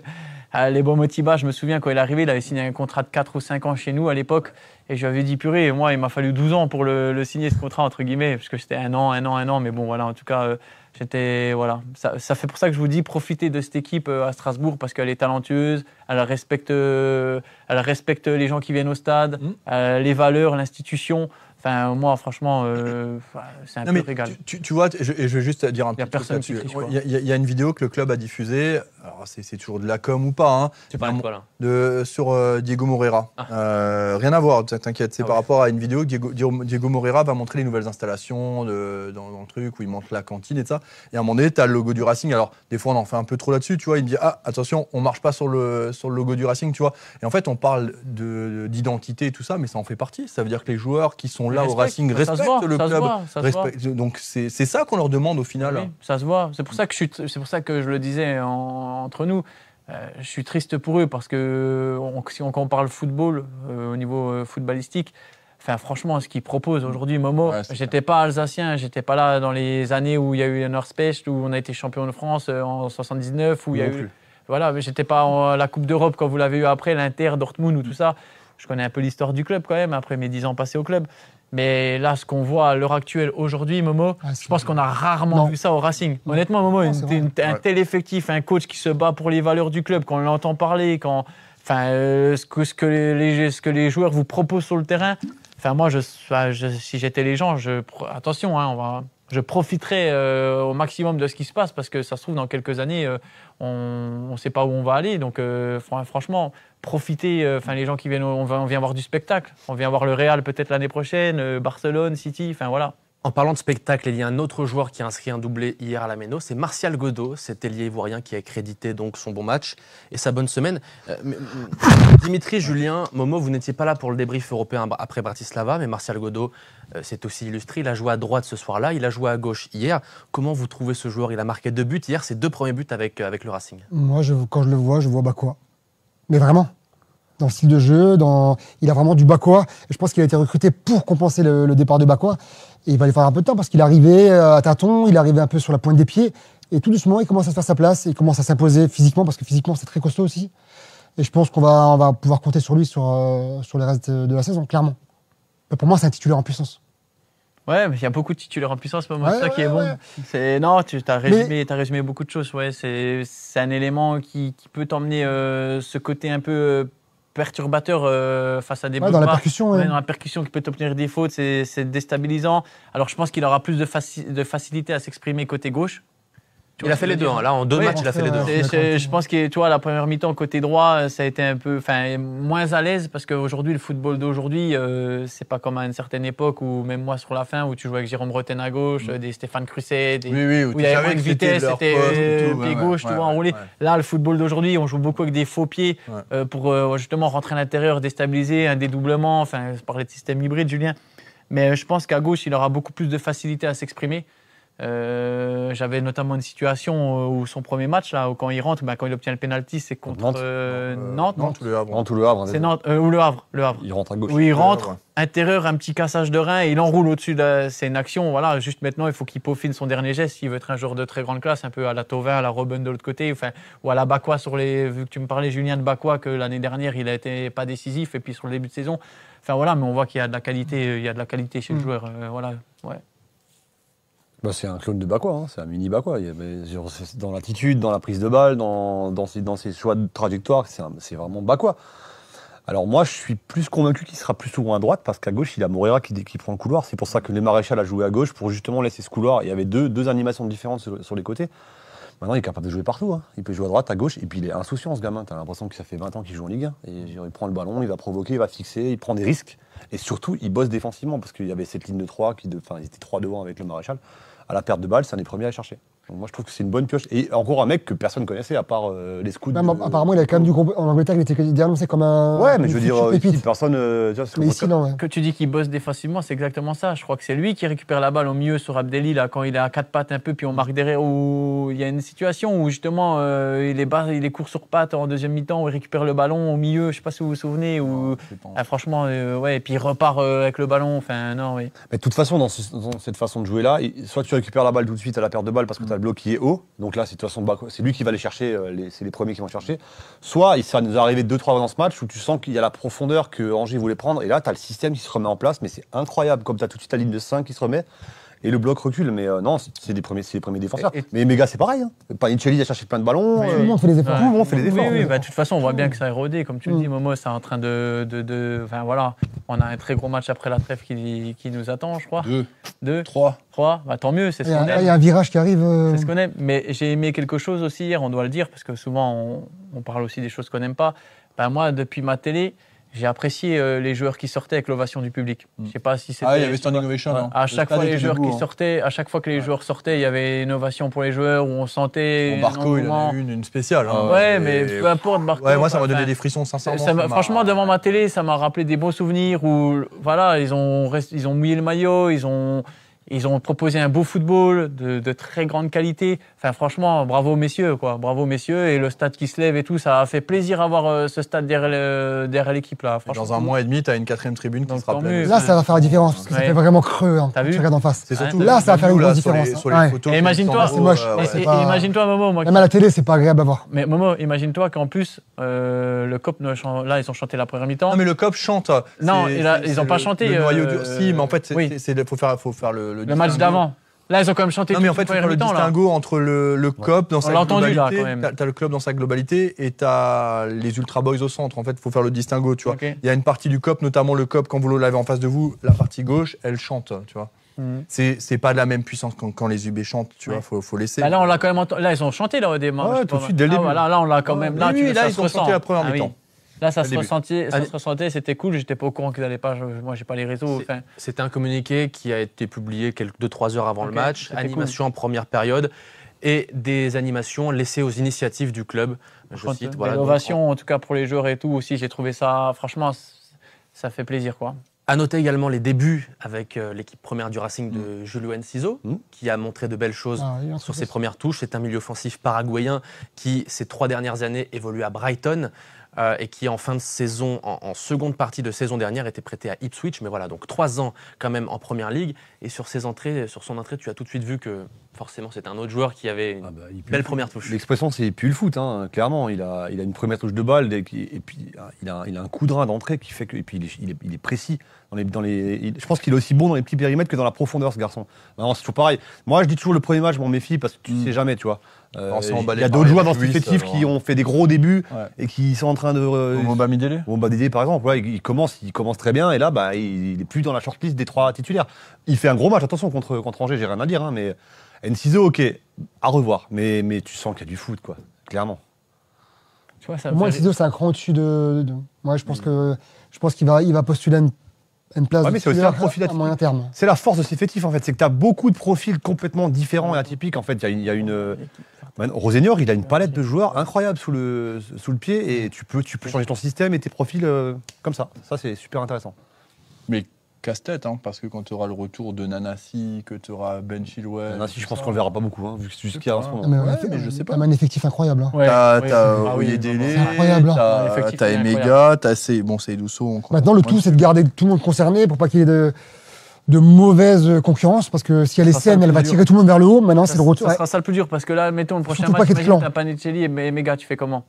les bons Motiba, je me souviens quand il est arrivé, il avait signé un contrat de 4 ou 5 ans chez nous à l'époque. Et je lui avais dit purée, et moi, il m'a fallu 12 ans pour le signer, ce contrat, entre guillemets, parce que c'était un an. Mais bon, voilà, en tout cas, ça fait pour ça que je vous dis, profitez de cette équipe à Strasbourg, parce qu'elle est talentueuse, elle respecte les gens qui viennent au stade, les valeurs, l'institution. Enfin, moi, franchement, c'est un peu régal. Tu vois, je vais juste dire un petit truc là-dessus. Il y a une vidéo que le club a diffusée. Alors, c'est toujours de la com ou pas. Hein, tu parles de quoi, là sur Diego Moreira. Rien à voir, t'inquiète. C'est par rapport à une vidéo que Diego Moreira va montrer les nouvelles installations dans le truc où il montre la cantine et ça. Et à un moment donné, tu as le logo du Racing. Alors, des fois, on en fait un peu trop là-dessus. Tu vois, il me dit attention, on marche pas sur le logo du Racing. Tu vois. Et en fait, on parle d'identité et tout ça, mais ça en fait partie. Ça veut dire que les joueurs qui sont là au Racing respectent le club. Donc c'est ça qu'on leur demande au final. Oui, ça se voit. C'est pour ça que je le disais entre nous. Je suis triste pour eux parce que quand on parle football au niveau footballistique, franchement, ce qu'ils proposent aujourd'hui, Momo, j'étais pas alsacien, j'étais pas là dans les années où il y a eu un Northpest, où on a été champion de France en 79, où il y a eu. Voilà, mais j'étais pas à la Coupe d'Europe quand vous l'avez eu après, l'Inter, Dortmund ou tout ça. je connais un peu l'histoire du club quand même, après mes 10 ans passés au club. Mais là, ce qu'on voit à l'heure actuelle, aujourd'hui, Momo, je pense qu'on a rarement vu ça au Racing. Honnêtement, Momo, un tel effectif, un coach qui se bat pour les valeurs du club, quand on l'entend parler, ce que les joueurs vous proposent sur le terrain. Enfin, moi, si j'étais les gens, attention, hein, je profiterais au maximum de ce qui se passe parce que ça se trouve, dans quelques années, on ne sait pas où on va aller. Donc, franchement, profitez. Les gens qui viennent, on vient voir du spectacle. On vient voir le Real peut-être l'année prochaine, Barcelone, City, voilà. En parlant de spectacle, il y a un autre joueur qui a inscrit un doublé hier à la Méno, c'est Martial Godot, cet ailier ivoirien qui a crédité donc son bon match et sa bonne semaine. Dimitri, Julien, Momo, vous n'étiez pas là pour le débrief européen après Bratislava, mais Martial Godot s'est aussi illustré. Il a joué à droite ce soir-là, il a joué à gauche hier. Comment vous trouvez ce joueur? Il a marqué 2 buts hier, ses 2 premiers buts avec le Racing. Moi, quand je le vois, je vois Bakwa. Mais vraiment, dans le style de jeu, il a vraiment du Bakwa. Et je pense qu'il a été recruté pour compenser le départ de Bakwa. Et il va lui falloir un peu de temps parce qu'il arrivait à tâtons, il arrivait un peu sur la pointe des pieds. Et tout doucement, il commence à se faire sa place, il commence à s'imposer physiquement parce que physiquement, c'est très costaud aussi. Et je pense qu'on va pouvoir compter sur lui sur les restes de la saison, clairement. Mais pour moi, c'est un titulaire en puissance. Ouais, mais il y a beaucoup de titulaires en puissance, c'est ça qui est bon. Non, tu as résumé beaucoup de choses. Ouais, c'est un élément qui peut t'emmener ce côté un peu perturbateur face à des blocs dans la bas. percussion. Dans la percussion qui peut t'obtenir des fautes, c'est déstabilisant. Alors je pense qu'il aura plus de facilité à s'exprimer côté gauche. Il a fait les deux, là en 2 matchs, il a fait les deux. Je pense que tu vois, la première mi-temps côté droit, ça a été un peu, moins à l'aise parce qu'aujourd'hui, le football d'aujourd'hui, c'est pas comme à une certaine époque où même moi sur la fin où tu jouais avec Jérôme Roten à gauche, des Stéphane Crusset, où il y avait moins de vitesse, c'était pied gauche, tu vois, enroulé. Là, le football d'aujourd'hui, on joue beaucoup avec des faux pieds pour justement rentrer à l'intérieur, déstabiliser, un dédoublement. Enfin, je parlais de système hybride, Julien. Mais je pense qu'à gauche, il aura beaucoup plus de facilité à s'exprimer. J'avais notamment une situation où son premier match, là, où quand il rentre, quand il obtient le penalty, c'est contre Nantes. Nantes ou le Havre. Nantes ou le Havre. C'est Nantes ou le Havre. Il rentre à gauche. Où il rentre, intérieur, un petit cassage de rein, et il enroule au-dessus. C'est une action, voilà. Juste maintenant, il faut qu'il peaufine son dernier geste s'il veut être un joueur de très grande classe, un peu à la Thauvin, à la Robben de l'autre côté, ou à la Bakwa vu que tu me parlais, Julien, de Bakwa, que l'année dernière, il a été pas décisif, et puis sur le début de saison. Mais on voit qu'il y a de la qualité, chez le joueur. Ouais. C'est un clone de Bakwa, c'est un mini Bakwa. Dans l'attitude, dans la prise de balle, dans ses choix de trajectoire, c'est vraiment Bakwa. Alors moi, je suis plus convaincu qu'il sera plus souvent à droite parce qu'à gauche, il a Moreira qui prend le couloir. C'est pour ça que les Maréchal a joué à gauche pour justement laisser ce couloir. Il y avait deux animations différentes sur les côtés. Maintenant, il est capable de jouer partout. Il peut jouer à droite, à gauche, et puis il est insouciant, ce gamin. T'as l'impression que ça fait 20 ans qu'il joue en Ligue 1. Et il prend le ballon, il va provoquer, il va fixer, il prend des risques. Et surtout, il bosse défensivement parce qu'il y avait cette ligne de 3, ils étaient 3 devant avec le Maréchal. À la perte de balle, c'est un des premiers à chercher. Donc moi, je trouve que c'est une bonne pioche. Et encore un mec que personne ne connaissait, à part les scouts. Apparemment, il a quand même en Angleterre, il était annoncé comme un. Ouais, mais je veux dire, ici, personne. Mais ici, non. Que tu dis qu'il bosse défensivement, c'est exactement ça. Je crois que c'est lui qui récupère la balle au milieu sur Abdelli, là, quand il est à 4 pattes un peu, puis on marque derrière. Où il y a une situation où justement, il est court sur pattes en deuxième mi-temps, où il récupère le ballon au milieu. Je ne sais pas si vous vous souvenez. Franchement, et puis il repart avec le ballon. Mais de toute façon, dans cette façon de jouer là, soit tu récupères la balle tout de suite à la perte de balle parce que tu as le bloc qui est haut. Donc là, c'est de toute façon, c'est lui qui va les chercher, c'est les premiers qui vont chercher. Soit, ça nous est arrivé 2-3 fois dans ce match où tu sens qu'il y a la profondeur que Angers voulait prendre, et là, tu as le système qui se remet en place, mais c'est incroyable, comme tu as tout de suite la ligne de 5 qui se remet, et le bloc recule, mais non, c'est les premiers défenseurs. Mais Mega, c'est pareil, Panicelli a cherché plein de ballons. Tout le monde fait les efforts. Tout le monde fait les efforts. Oui, de toute façon, on voit bien que ça a érodé, comme tu le dis, Momo, c'est en train on a un très gros match après la trêve qui nous attend, je crois. 2, 3, tant mieux, c'est ce qu'on aime. Il y a un virage qui arrive. C'est ce qu'on aime, mais j'ai aimé quelque chose aussi hier, on doit le dire, parce que souvent on parle aussi des choses qu'on n'aime pas. Moi, depuis ma télé, j'ai apprécié les joueurs qui sortaient avec l'ovation du public. Je sais pas si c'était. Il y avait standing ovation. À chaque fois à chaque fois que les joueurs sortaient, il y avait une ovation pour les joueurs où on sentait. Barco, il en a une spéciale. Mais peu importe, Barco. Moi, ça m'a donné des frissons, sincèrement. Franchement, devant ma télé, ça m'a rappelé des beaux souvenirs où, ils ont mouillé le maillot, Ils ont proposé un beau football de très grande qualité. Enfin, franchement, bravo messieurs, quoi. Bravo messieurs. Et le stade qui se lève et tout, ça a fait plaisir à voir ce stade derrière l'équipe là. Franchement, dans un mois et demi, tu as une 4e tribune qui Donc, sera tant pleine. mieux. Là, ça va faire la différence parce que ça Ouais. fait vraiment creux. Hein, T'as quand vu tu regardes en face. C'est surtout Là, ça va faire une grosse sur les- différence. sur les Ouais. photos Et qui imagine-toi, sont c'est moche. ouais, C'est Et pas- imagine-toi, Momo, moi, Même à la télé, c'est pas agréable à voir. mais Momo, imagine-toi qu'en plus, le COP, là, ils ont chanté la première mi-temps. Non, mais le COP chante. Non, C'est- ils c'est ont pas le- chanté, Le noyau dur. Si, mais en fait, oui. faut faire le Le match distinguo. d'avant. Là, ils ont quand même chanté Non, mais en toute fait, la il faut faire première le mi-temps, là. distinguo entre le COP dans sa l'a entendu, là, globalité. quand même. T'as le club dans sa globalité et t'as les Ultra Boys au centre. En fait, il faut faire le distinguo, tu vois. Ok. Il y a une partie du COP, notamment le COP, quand vous l'avez en face de vous, la partie gauche, elle chante, tu vois. Mhm. C'est pas de la même puissance quand les UB chantent, tu vois. Ouais. Faut laisser. Bah là, on l'a quand même entendu. Là, ils ont chanté là, au démarrage. Ouais, je sais tout de pas. suite, dès le début. Là, on l'a quand même. Là, Oui, ça là, ils se ont ressent. chanté la première Ah oui. mi-temps. Là, ça Au se début. ressentait, c'était cool. J'étais pas au courant qu'ils n'allaient pas. Moi, j'ai pas les réseaux. Enfin, C'était un communiqué qui a été publié 2-3 heures avant Ok, le match, c'était animation en première période et des animations laissées aux initiatives du club. Je cite, voilà, donc, l'ovation, en tout cas pour les joueurs et tout aussi, j'ai trouvé ça, franchement, ça fait plaisir, quoi. À noter également les débuts avec l'équipe première du Racing de Julio Enciso, qui a montré de belles choses Ah, oui, sur ses premières touches. C'est un milieu offensif paraguayen qui, ces 3 dernières années, évolue à Brighton et qui, en fin de saison, en seconde partie de saison dernière, était prêté à Ipswich. Mais voilà, donc 3 ans quand même en première ligue. Et sur son entrée, tu as tout de suite vu que forcément, c'était un autre joueur qui avait une il pue belle le foot. première touche. L'expression, c'est plus le foot, hein, clairement. Il a une première touche de balle et puis il a un coup de rein d'entrée qui fait que. Et puis il est précis. Je pense qu'il est aussi bon dans les petits périmètres que dans la profondeur, ce garçon. Non, c'est toujours pareil. Moi, je dis toujours le premier match, je m'en méfie parce que tu sais jamais, tu vois. On s'est Il emballé y a par d'autres les joueurs dans cet Suisses, effectif alors. qui ont fait des gros débuts Ouais. et qui sont en train de. Homo Bamidele. Dédé, par exemple, ouais, il commence très bien et là, bah, il est plus dans la shortlist des 3 titulaires. Il fait un gros match, attention, contre Angers, j'ai rien à dire, hein, mais Enciso, ok, à revoir, mais tu sens qu'il y a du foot, quoi, clairement. Tu vois, ça Pour moi, me fait- Ciseaux, c'est un cran au-dessus de. Moi, je pense qu'il va postuler à une place Ouais, de mais c'est aussi titulaire un profil à moyen terme. C'est la force de cet effectif, en fait, c'est que tu as beaucoup de profils complètement différents et atypiques. En fait, il y a une. Rosenior, il a une palette de joueurs incroyable sous le pied et tu peux changer ton système et tes profils comme ça. Ça, c'est super intéressant. Mais casse-tête, hein, parce que quand tu auras le retour de Nanasi, que tu auras Ben Chilwell. Nancy, je pense qu'on le verra pas beaucoup, hein, vu ce qu'il y a en ce Ah, moment. mais Ouais, ouais, mais je sais pas. T'as un effectif incroyable. Hein. Ouais, T'as ouais. Ah oui, Oyedele, c'est incroyable, hein. L'effectif, t'as il est Emega, t'as Seydouceau. Maintenant, le tout, c'est de garder tout le monde concerné pour pas qu'il y ait de mauvaise concurrence, parce que si elle est Ça sera saine, le elle va plus tirer tout le monde vers le haut. Maintenant, c'est le retour. Ça sera ça le plus dur parce que là, mettons le prochain Surtout pas match, qu'il y ait de imagine, clans. t'as Panicelli et Mega, tu fais comment?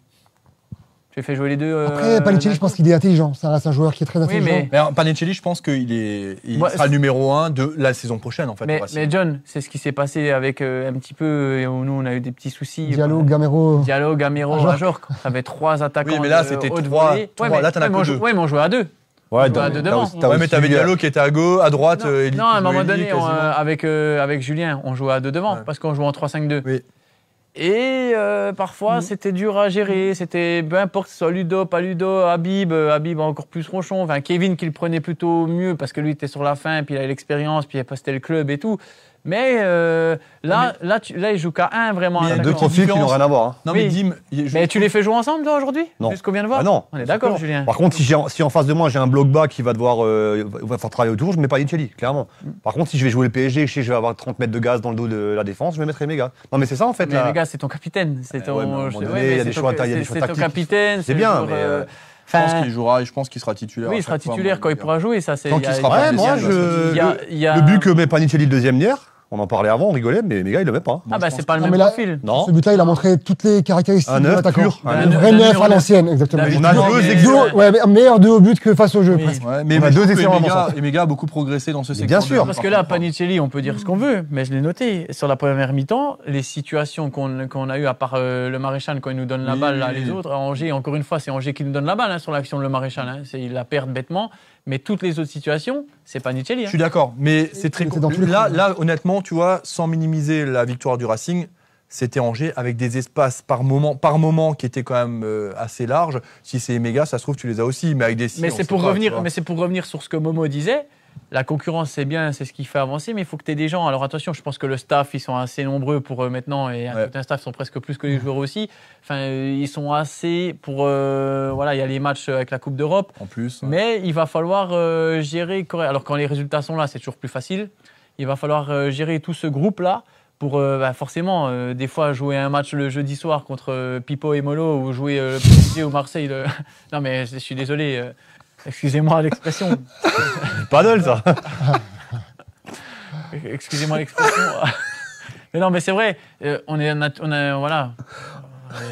Tu fais jouer les deux. Après, Panicelli, je pense qu'il est intelligent. Ça reste un joueur qui est très Oui, intelligent. mais- Mais Panicelli, je pense qu'il Moi, sera le numéro 1 de la saison prochaine, en fait. au Racing. Mais John, c'est ce qui s'est passé avec un petit peu, où nous on a eu des petits soucis. Diallo, Gamero. Diallo, Gamero, Ajorc. Ajorc. Ça avait 3 attaquants. Oui, mais là, de c'était haute 3. volée. Ouais, mais- Là, t'en as ouais, mais que on 2. joue- Ouais, mais on jouait à 2. Ouais, doit t'as- de t'as devant. aussi- t'as Ouais, mais aussi t'avais eu, Diallo qui était à gauche, à droite. Eli Non, à un moment Eli, donné, quasiment. avec Julien, on jouait à 2 devant Ouais. parce qu'on jouait en 3-5-2. Oui. Et parfois, c'était dur à gérer. C'était peu importe, que ce soit Ludo, pas Ludo, Habib encore plus ronchon. Enfin, Kevin qui le prenait plutôt mieux parce que lui était sur la fin, puis il avait l'expérience, puis il a posté le club et tout. Mais là, il joue qu'à 1 vraiment. Mais il y a attaquant. deux profils qui n'ont rien à voir. Hein. Non, Oui. mais Dim. Mais tu les fais jouer ensemble, toi, aujourd'hui? Non. Vu ce qu'on vient de voir? Ah non. On est d'accord, Exactement. Julien. Par contre, si en face de moi j'ai un bloc bas qui va devoir va faire travailler autour, je mets pas Panicelli, clairement. Par contre, si je vais jouer le PSG et que je sais que je vais avoir 30 mètres de gaz dans le dos de la défense, je vais mettre Emega. Non, mais c'est ça en fait. Mais là. les gars, c'est ton capitaine. C'est ton. ouais, mais à un moment je- donné, ouais, il y a mais des c'est choix ton- il y a des choix c'est ton tactiques. capitaine. C'est bien, le mais, joueur, Je pense enfin, qu'il jouera, je pense qu'il sera titulaire. oui, à il sera chaque fois, titulaire moi, quand il je pourra jouer. Ça, c'est. Tant il y a- qu'il sera il y a- pas Ouais, moi, il y a- le but que met Panicelli le deuxième hier, on en parlait avant, on rigolait, mais Emega il le met pas. Ah, bah, c'est pas le Non, même mais là- profil. Non. Ce but-là, il a montré toutes les caractéristiques Un de neuf l'attaquant. pur, un Un neuf. vrai D'un neuf numéro à l'ancienne, exactement. D'un On a numéro- deux mais- exemples. Ouais, meilleur 2 au but que face au jeu, Oui. presque. Ouais, On a mais deux je trouve excellents que avant-centres. Emega a beaucoup progressé dans ce secteur. bien sûr. Parce que là, Panicelli, on peut dire ce qu'on veut, mais je l'ai noté. Sur la première mi-temps, les situations qu'on a eues, à part le Maréchal, quand il nous donne la Oui, balle, là, oui. les autres, à Angers, encore une fois, c'est Angers qui nous donne la balle sur l'action de le Maréchal. Il la perd bêtement. Mais toutes les autres situations, c'est Panicelli. Je suis d'accord, mais c'est très C'est dans tous les là, clubs. là, honnêtement, tu vois, sans minimiser la victoire du Racing, c'était Angers avec des espaces par moment qui étaient quand même assez larges. Si c'est Emega, ça se trouve tu les as aussi, mais avec des. Mais on c'est sait pour pas, tu revenir, vois. mais c'est pour revenir sur ce que Momo disait. La concurrence, c'est bien, c'est ce qui fait avancer, mais il faut que tu aies des gens. Alors attention, je pense que le staff, ils sont assez nombreux pour maintenant, et Ouais. tout un staff, ils sont presque plus que les joueurs aussi. Enfin, ils sont assez pour. Voilà, il y a les matchs avec la Coupe d'Europe, En plus. Ouais. mais il va falloir gérer correct. Alors quand les résultats sont là, c'est toujours plus facile. il va falloir gérer tout ce groupe-là pour forcément, des fois, jouer un match le jeudi soir contre Pipo et Molo ou jouer le PSG ou Marseille. Non, mais je suis désolé. Excusez-moi l'expression. Paddle, ça. Excusez-moi l'expression. Mais non, mais c'est vrai. Voilà.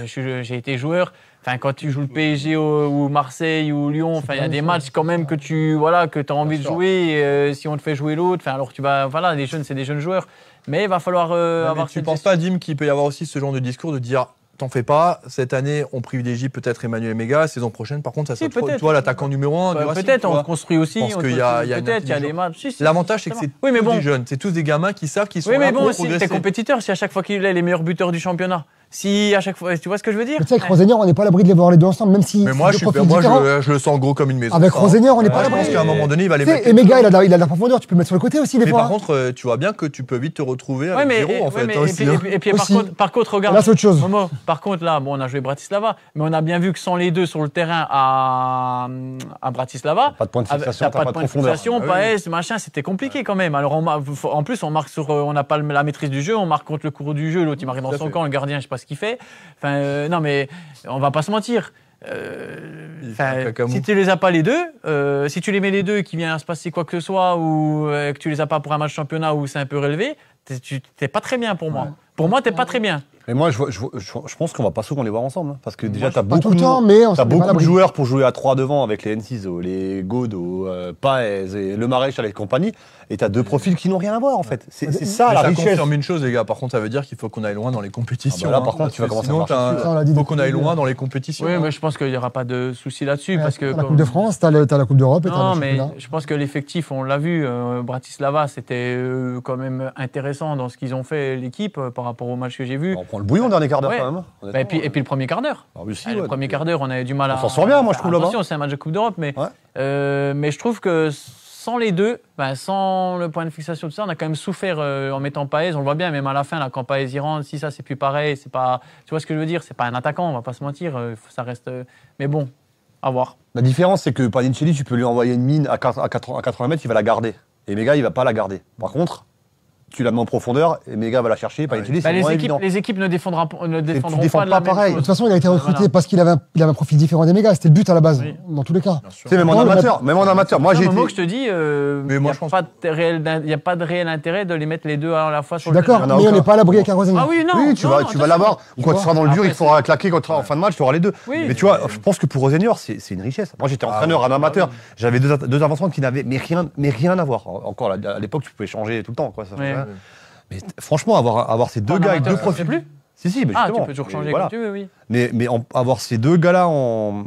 J'ai été joueur. Enfin, quand tu joues le PSG ou Marseille ou Lyon, il y a des matchs quand même que tu as envie de jouer. Si on te fait jouer l'autre, alors tu vas. Voilà, les jeunes, c'est des jeunes joueurs. Mais il va falloir avoir. Tu ne penses pas, Dim, qu'il peut y avoir aussi ce genre de discours de dire t'en fais pas, cette année on privilégie peut-être Emmanuel Mega, saison prochaine par contre ça sera toi l'attaquant numéro 1 du Racing. Peut-être, on construit aussi. Peut-être il y a des matchs. L'avantage c'est que c'est tous des jeunes, c'est tous des gamins qui savent qu'ils sont là pour progresser. Oui, mais bon, si t'es compétiteur, si à chaque fois qu'il est les meilleurs buteurs du championnat. Si à chaque fois, tu vois ce que je veux dire? Tu sais, avec Rosenior, on n'est pas à l'abri de les voir les deux ensemble, même si. Mais moi, je le sens gros comme une maison. Avec Rosenior, on n'est pas à l'abri. Je pense qu'à un moment donné, il va les mettre. Et Mega, il a de la profondeur, tu peux le mettre sur le côté aussi, des fois. Mais par contre, tu vois bien que tu peux vite te retrouver avec Giroud, en fait. Et puis, par contre, regarde. Là, c'est autre chose. Par contre, là, on a joué Bratislava, mais on a bien vu que sans les deux sur le terrain à Bratislava. Pas de point de fixation, pas de point de fixation, machin, c'était compliqué quand même. Alors, en plus, on marque on n'a pas la maîtrise du jeu, on marque contre le cours du jeu, l'autre, il marque dans son camp, le gardien, je sais pas ce qu'il fait. Enfin, non, mais on va pas se mentir. Si tu les as pas les deux, si tu les mets les deux et qu'il vient se passer quoi que ce soit ou que tu les as pas pour un match championnat où c'est un peu relevé, t'es pas très bien pour moi. Pour moi, t'es pas très bien. Mais moi, je pense qu'on va pas souvent les voir ensemble. Hein, parce que déjà, t'as beaucoup de joueurs pour jouer à 3 devant avec les Enciso, les Godo, Paez et Le Maréchal et compagnie. Et t'as deux profils qui n'ont rien à voir, en fait. C'est ça, la richesse. Ça confirme une chose, les gars. Par contre, ça veut dire qu'il faut qu'on aille loin dans les compétitions. Là, par contre, tu vas commencer à marcher. Il faut qu'on aille loin dans les compétitions. Oui, mais je pense qu'il n'y aura pas de souci là-dessus. Parce que la Coupe de France, t'as la Coupe d'Europe et t'as le championnat. Non, mais je pense que l'effectif, on l'a vu, Bratislava, c'était quand même intéressant dans ce qu'ils ont fait, l'équipe, par rapport au match que j'ai vu. On prend le bouillon le dernier quart d'heure, quand même. Et puis le premier quart d'heure. Le premier quart d'heure, on avait du mal à. On s'en sort bien, moi, je trouve, là-bas. Attention, c'est un match de Coupe d'Europe, mais je trouve que sans les deux, sans le point de fixation, tout ça, on a quand même souffert en mettant Paez. On le voit bien, même à la fin, là, quand Paez y rentre, si ça, c'est plus pareil. C'est pas, tu vois ce que je veux dire? C'est pas un attaquant, on va pas se mentir. Ça reste. Mais bon, à voir. La différence, c'est que Panichelli, tu peux lui envoyer une mine à 80 mètres, il va la garder. Et Mega, il va pas la garder. Par contre, tu la mets en profondeur et Mega va la chercher. Panichelli, c'est moins évident. Les équipes ne défendront pas de la pareil. De toute façon, il a été recruté parce qu'il avait un profil différent des Mégas. C'était le but à la base, dans tous les cas. Tu sais, même en amateur. Moi, j'ai été. Je te dis, il n'y a pas de réel intérêt de les mettre les deux à la fois sur le terrain. D'accord, mais on n'est pas à l'abri avec un Rosenior. Ah oui, non. Oui, tu vas l'avoir. Ou quand tu seras dans le dur, il faudra claquer en fin de match, tu auras les deux. Mais tu vois, je pense que pour Rosenior, c'est une richesse. Moi, j'étais entraîneur, un amateur. J'avais deux avancements qui n'avaient rien à voir. Encore, à l'époque, tu pouvais changer tout le temps. Mais franchement, avoir ces deux gars avec deux profils. Plus si, mais justement. Tu peux toujours changer comme tu veux, oui. Mais avoir ces deux gars-là en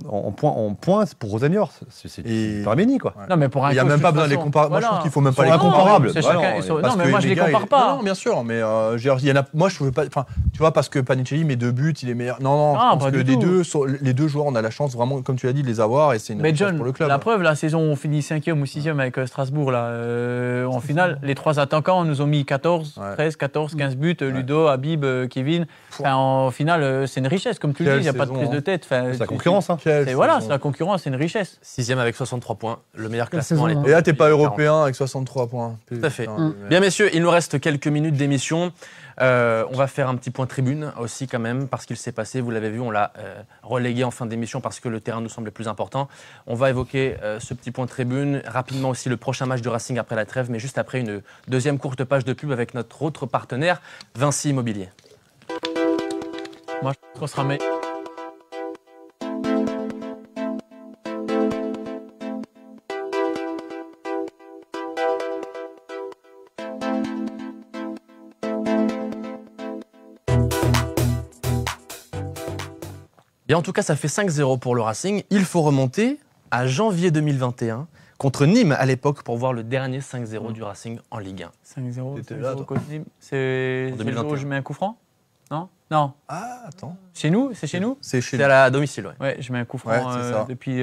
pointe pour Rosenior, c'est pas béni, quoi. Non, mais pour un il n'y a même pas besoin de les comparer. Moi, je trouve qu'il faut même pas les comparer. Non, mais moi, je les compare pas. Non, bien sûr, mais moi, je ne pas. Enfin, tu vois, parce que Panichelli met 2 buts, il est meilleur. Non, parce que les deux joueurs, on a la chance vraiment, comme tu l'as dit, de les avoir et c'est une richesse pour le club. La preuve, la saison, on finit 5e ou 6e avec Strasbourg, là. En finale, les 3 attaquants nous ont mis 14, 13, 14, 15 buts. Ludo, Habib, Kevin. En finale, c'est une richesse, comme tu le dis, il n'y a pas de prise de tête. C'est la concurrence. Voilà, c'est la concurrence, c'est une richesse. 6e avec 63 points, le meilleur classement à l'époque. Et là, t'es pas européen avec 63 points. Tout à fait. Bien, messieurs, il nous reste quelques minutes d'émission. On va faire un petit point tribune aussi quand même, parce qu'il s'est passé, vous l'avez vu, on l'a relégué en fin d'émission parce que le terrain nous semblait plus important. On va évoquer ce petit point tribune, rapidement aussi le prochain match de Racing après la trêve, mais juste après une deuxième courte page de pub avec notre autre partenaire, Vinci Immobilier. Moi, je pense qu'on sera meilleur. Et en tout cas, ça fait 5-0 pour le Racing. Il faut remonter à janvier 2021 contre Nîmes à l'époque pour voir le dernier 5-0 du Racing en Ligue 1. 5-0 contre Nîmes. C'est le jour où je mets un coup franc? Non. Ah, attends. Chez nous? C'est chez nous? C'est à la domicile, ouais. Ouais, je mets un coup franc depuis...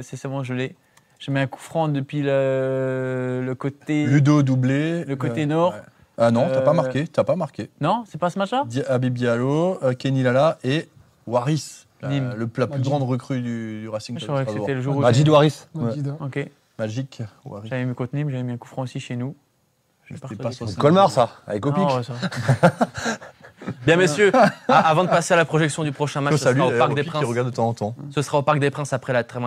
c'est bon, je l'ai. Je mets un coup franc depuis le côté... Ludo doublé. Le côté nord. Ouais. Ah non, t'as pas marqué. Non, c'est pas ce match-là? Habib Diallo, Kenny Lala et Waris. Nîmes. La plus grande recrue du Racing. Je croyais que c'était le jour où... Majid Waris. Ok. Magique Waris. J'avais mis contre Nîmes, j'avais mis un coup franc aussi chez nous. Je suis C'était persuadé pas que- 60. Colmar, ça, avec Non, Opic. ouais, ça. Bien, messieurs, avant de passer à la projection du prochain match, Je ce salue sera au Parc Opic des qui Princes. regarde de temps en temps. Ce sera au Parc des Princes après la trêve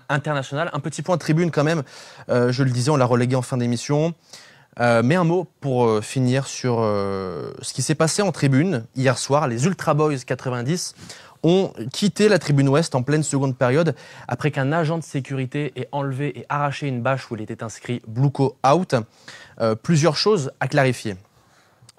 internationale. Un petit point tribune quand même. Je le disais, on l'a relégué en fin d'émission. Mais un mot pour finir sur ce qui s'est passé en tribune hier soir. Les Ultra Boys 90 ont quitté la tribune ouest en pleine seconde période après qu'un agent de sécurité ait enlevé et arraché une bâche où il était inscrit Bluco Out. Plusieurs choses à clarifier.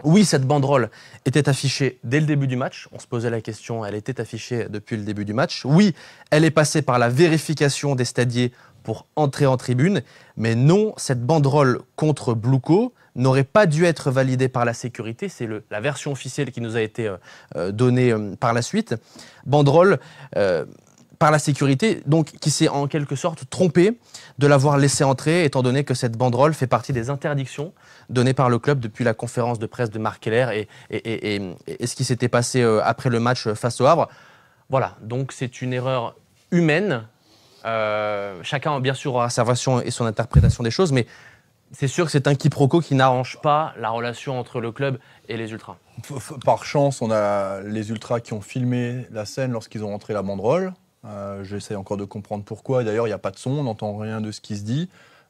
Oui, cette banderole était affichée dès le début du match. On se posait la question, elle était affichée depuis le début du match. Oui, elle est passée par la vérification des stadiers pour entrer en tribune. Mais non, cette banderole contre Bluco n'aurait pas dû être validée par la sécurité. C'est la version officielle qui nous a été donnée par la suite. Banderole par la sécurité, donc qui s'est en quelque sorte trompé de l'avoir laissé entrer, étant donné que cette banderole fait partie des interdictions données par le club depuis la conférence de presse de Marc Keller et ce qui s'était passé après le match face au Havre. Voilà, donc c'est une erreur humaine. Chacun, bien sûr, aura sa version et son interprétation des choses, mais c'est sûr que c'est un quiproquo qui n'arrange pas la relation entre le club et les Ultras. Par chance, on a les Ultras qui ont filmé la scène lorsqu'ils ont rentré la banderole. J'essaie encore de comprendre pourquoi. D'ailleurs, il n'y a pas de son, on n'entend rien de ce qui se dit.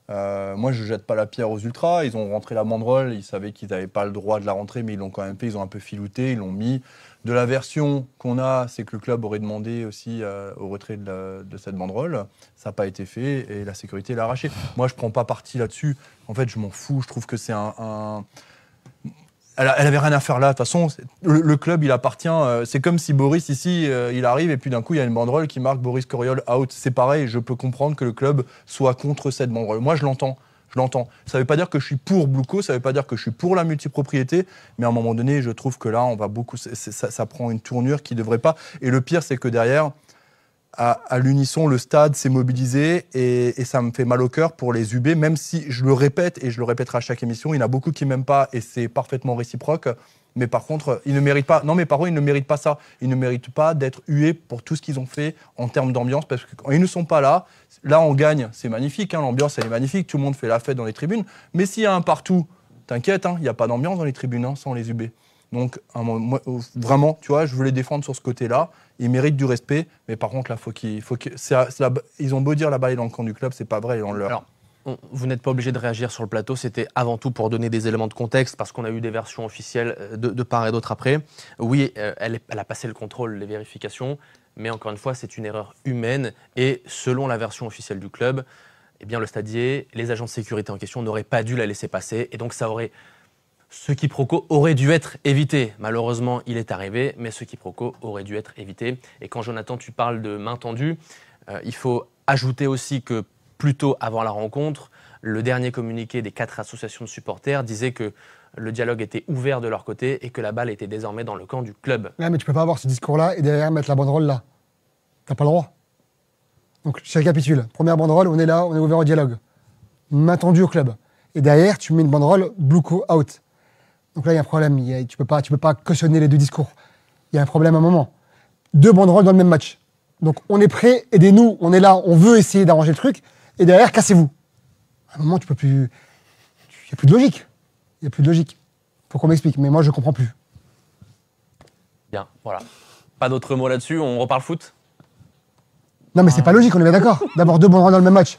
Moi, je ne jette pas la pierre aux Ultras. Ils ont rentré la banderole, ils savaient qu'ils n'avaient pas le droit de la rentrer, mais ils l'ont quand même fait. Ils ont un peu filouté, ils l'ont mis. De la version qu'on a, c'est que le club aurait demandé aussi au retrait de cette banderole. Ça n'a pas été fait et la sécurité l'a arraché. Moi, je ne prends pas parti là-dessus. En fait, je m'en fous. Je trouve que c'est Elle avait rien à faire là. De toute façon, le club, il appartient. C'est comme si Boris, ici, il arrive et puis d'un coup, il y a une banderole qui marque Boris Coriol out. C'est pareil, je peux comprendre que le club soit contre cette banderole. Moi, je l'entends. Ça ne veut pas dire que je suis pour Bluco, ça ne veut pas dire que je suis pour la multipropriété, mais à un moment donné, je trouve que là, on va beaucoup. Ça prend une tournure qui ne devrait pas. Et le pire, c'est que derrière, à l'unisson, le stade s'est mobilisé et ça me fait mal au cœur pour les UB, même si je le répète et je le répéterai à chaque émission, il y en a beaucoup qui ne m'aiment pas et c'est parfaitement réciproque. Mais par contre, ils ne méritent pas. Non, mes parents, ils ne méritent pas ça. Ils ne méritent pas d'être hués pour tout ce qu'ils ont fait en termes d'ambiance, parce que quand ils ne sont pas là, on gagne. C'est magnifique, hein, l'ambiance, elle est magnifique. Tout le monde fait la fête dans les tribunes. Mais s'il y a un partout, t'inquiète, il n'y a pas d'ambiance dans les tribunes sans les UB. Donc, moi, vraiment, tu vois, je veux les défendre sur ce côté-là. Ils méritent du respect, mais par contre, là, ils ont beau dire la balle est dans le camp du club, c'est pas vrai, ils ont leur. Alors, vous n'êtes pas obligé de réagir sur le plateau, c'était avant tout pour donner des éléments de contexte, parce qu'on a eu des versions officielles de part et d'autre après. Oui, elle a passé le contrôle, les vérifications, mais encore une fois, c'est une erreur humaine, et selon la version officielle du club, eh bien, le stadier, les agents de sécurité en question n'auraient pas dû la laisser passer, et donc ce quiproquo aurait dû être évité. Malheureusement, il est arrivé, mais ce quiproquo aurait dû être évité. Et quand Jonathan, tu parles de main tendue, il faut ajouter aussi que plus tôt avant la rencontre, le dernier communiqué des 4 associations de supporters disait que le dialogue était ouvert de leur côté et que la balle était désormais dans le camp du club. Ouais, mais tu peux pas avoir ce discours-là et derrière mettre la banderole là. T'as pas le droit. Donc je récapitule. Première banderole, on est là, on est ouvert au dialogue. Main tendue au club. Et derrière, tu mets une banderole Bluco out. Donc là, il y a un problème. Tu peux pas cautionner les deux discours. Il y a un problème à un moment. 2 banderoles dans le même match. Donc on est prêt, aidez-nous, on est là, on veut essayer d'arranger le truc. Et derrière, cassez-vous. À un moment, tu peux plus. Il n'y a plus de logique. Il n'y a plus de logique. Faut qu'on m'explique. Mais moi, je comprends plus. Bien, voilà. Pas d'autres mots là-dessus, on reparle foot ? Non, mais c'est pas logique, on est bien d'accord. D'avoir 2 banderoles dans le même match.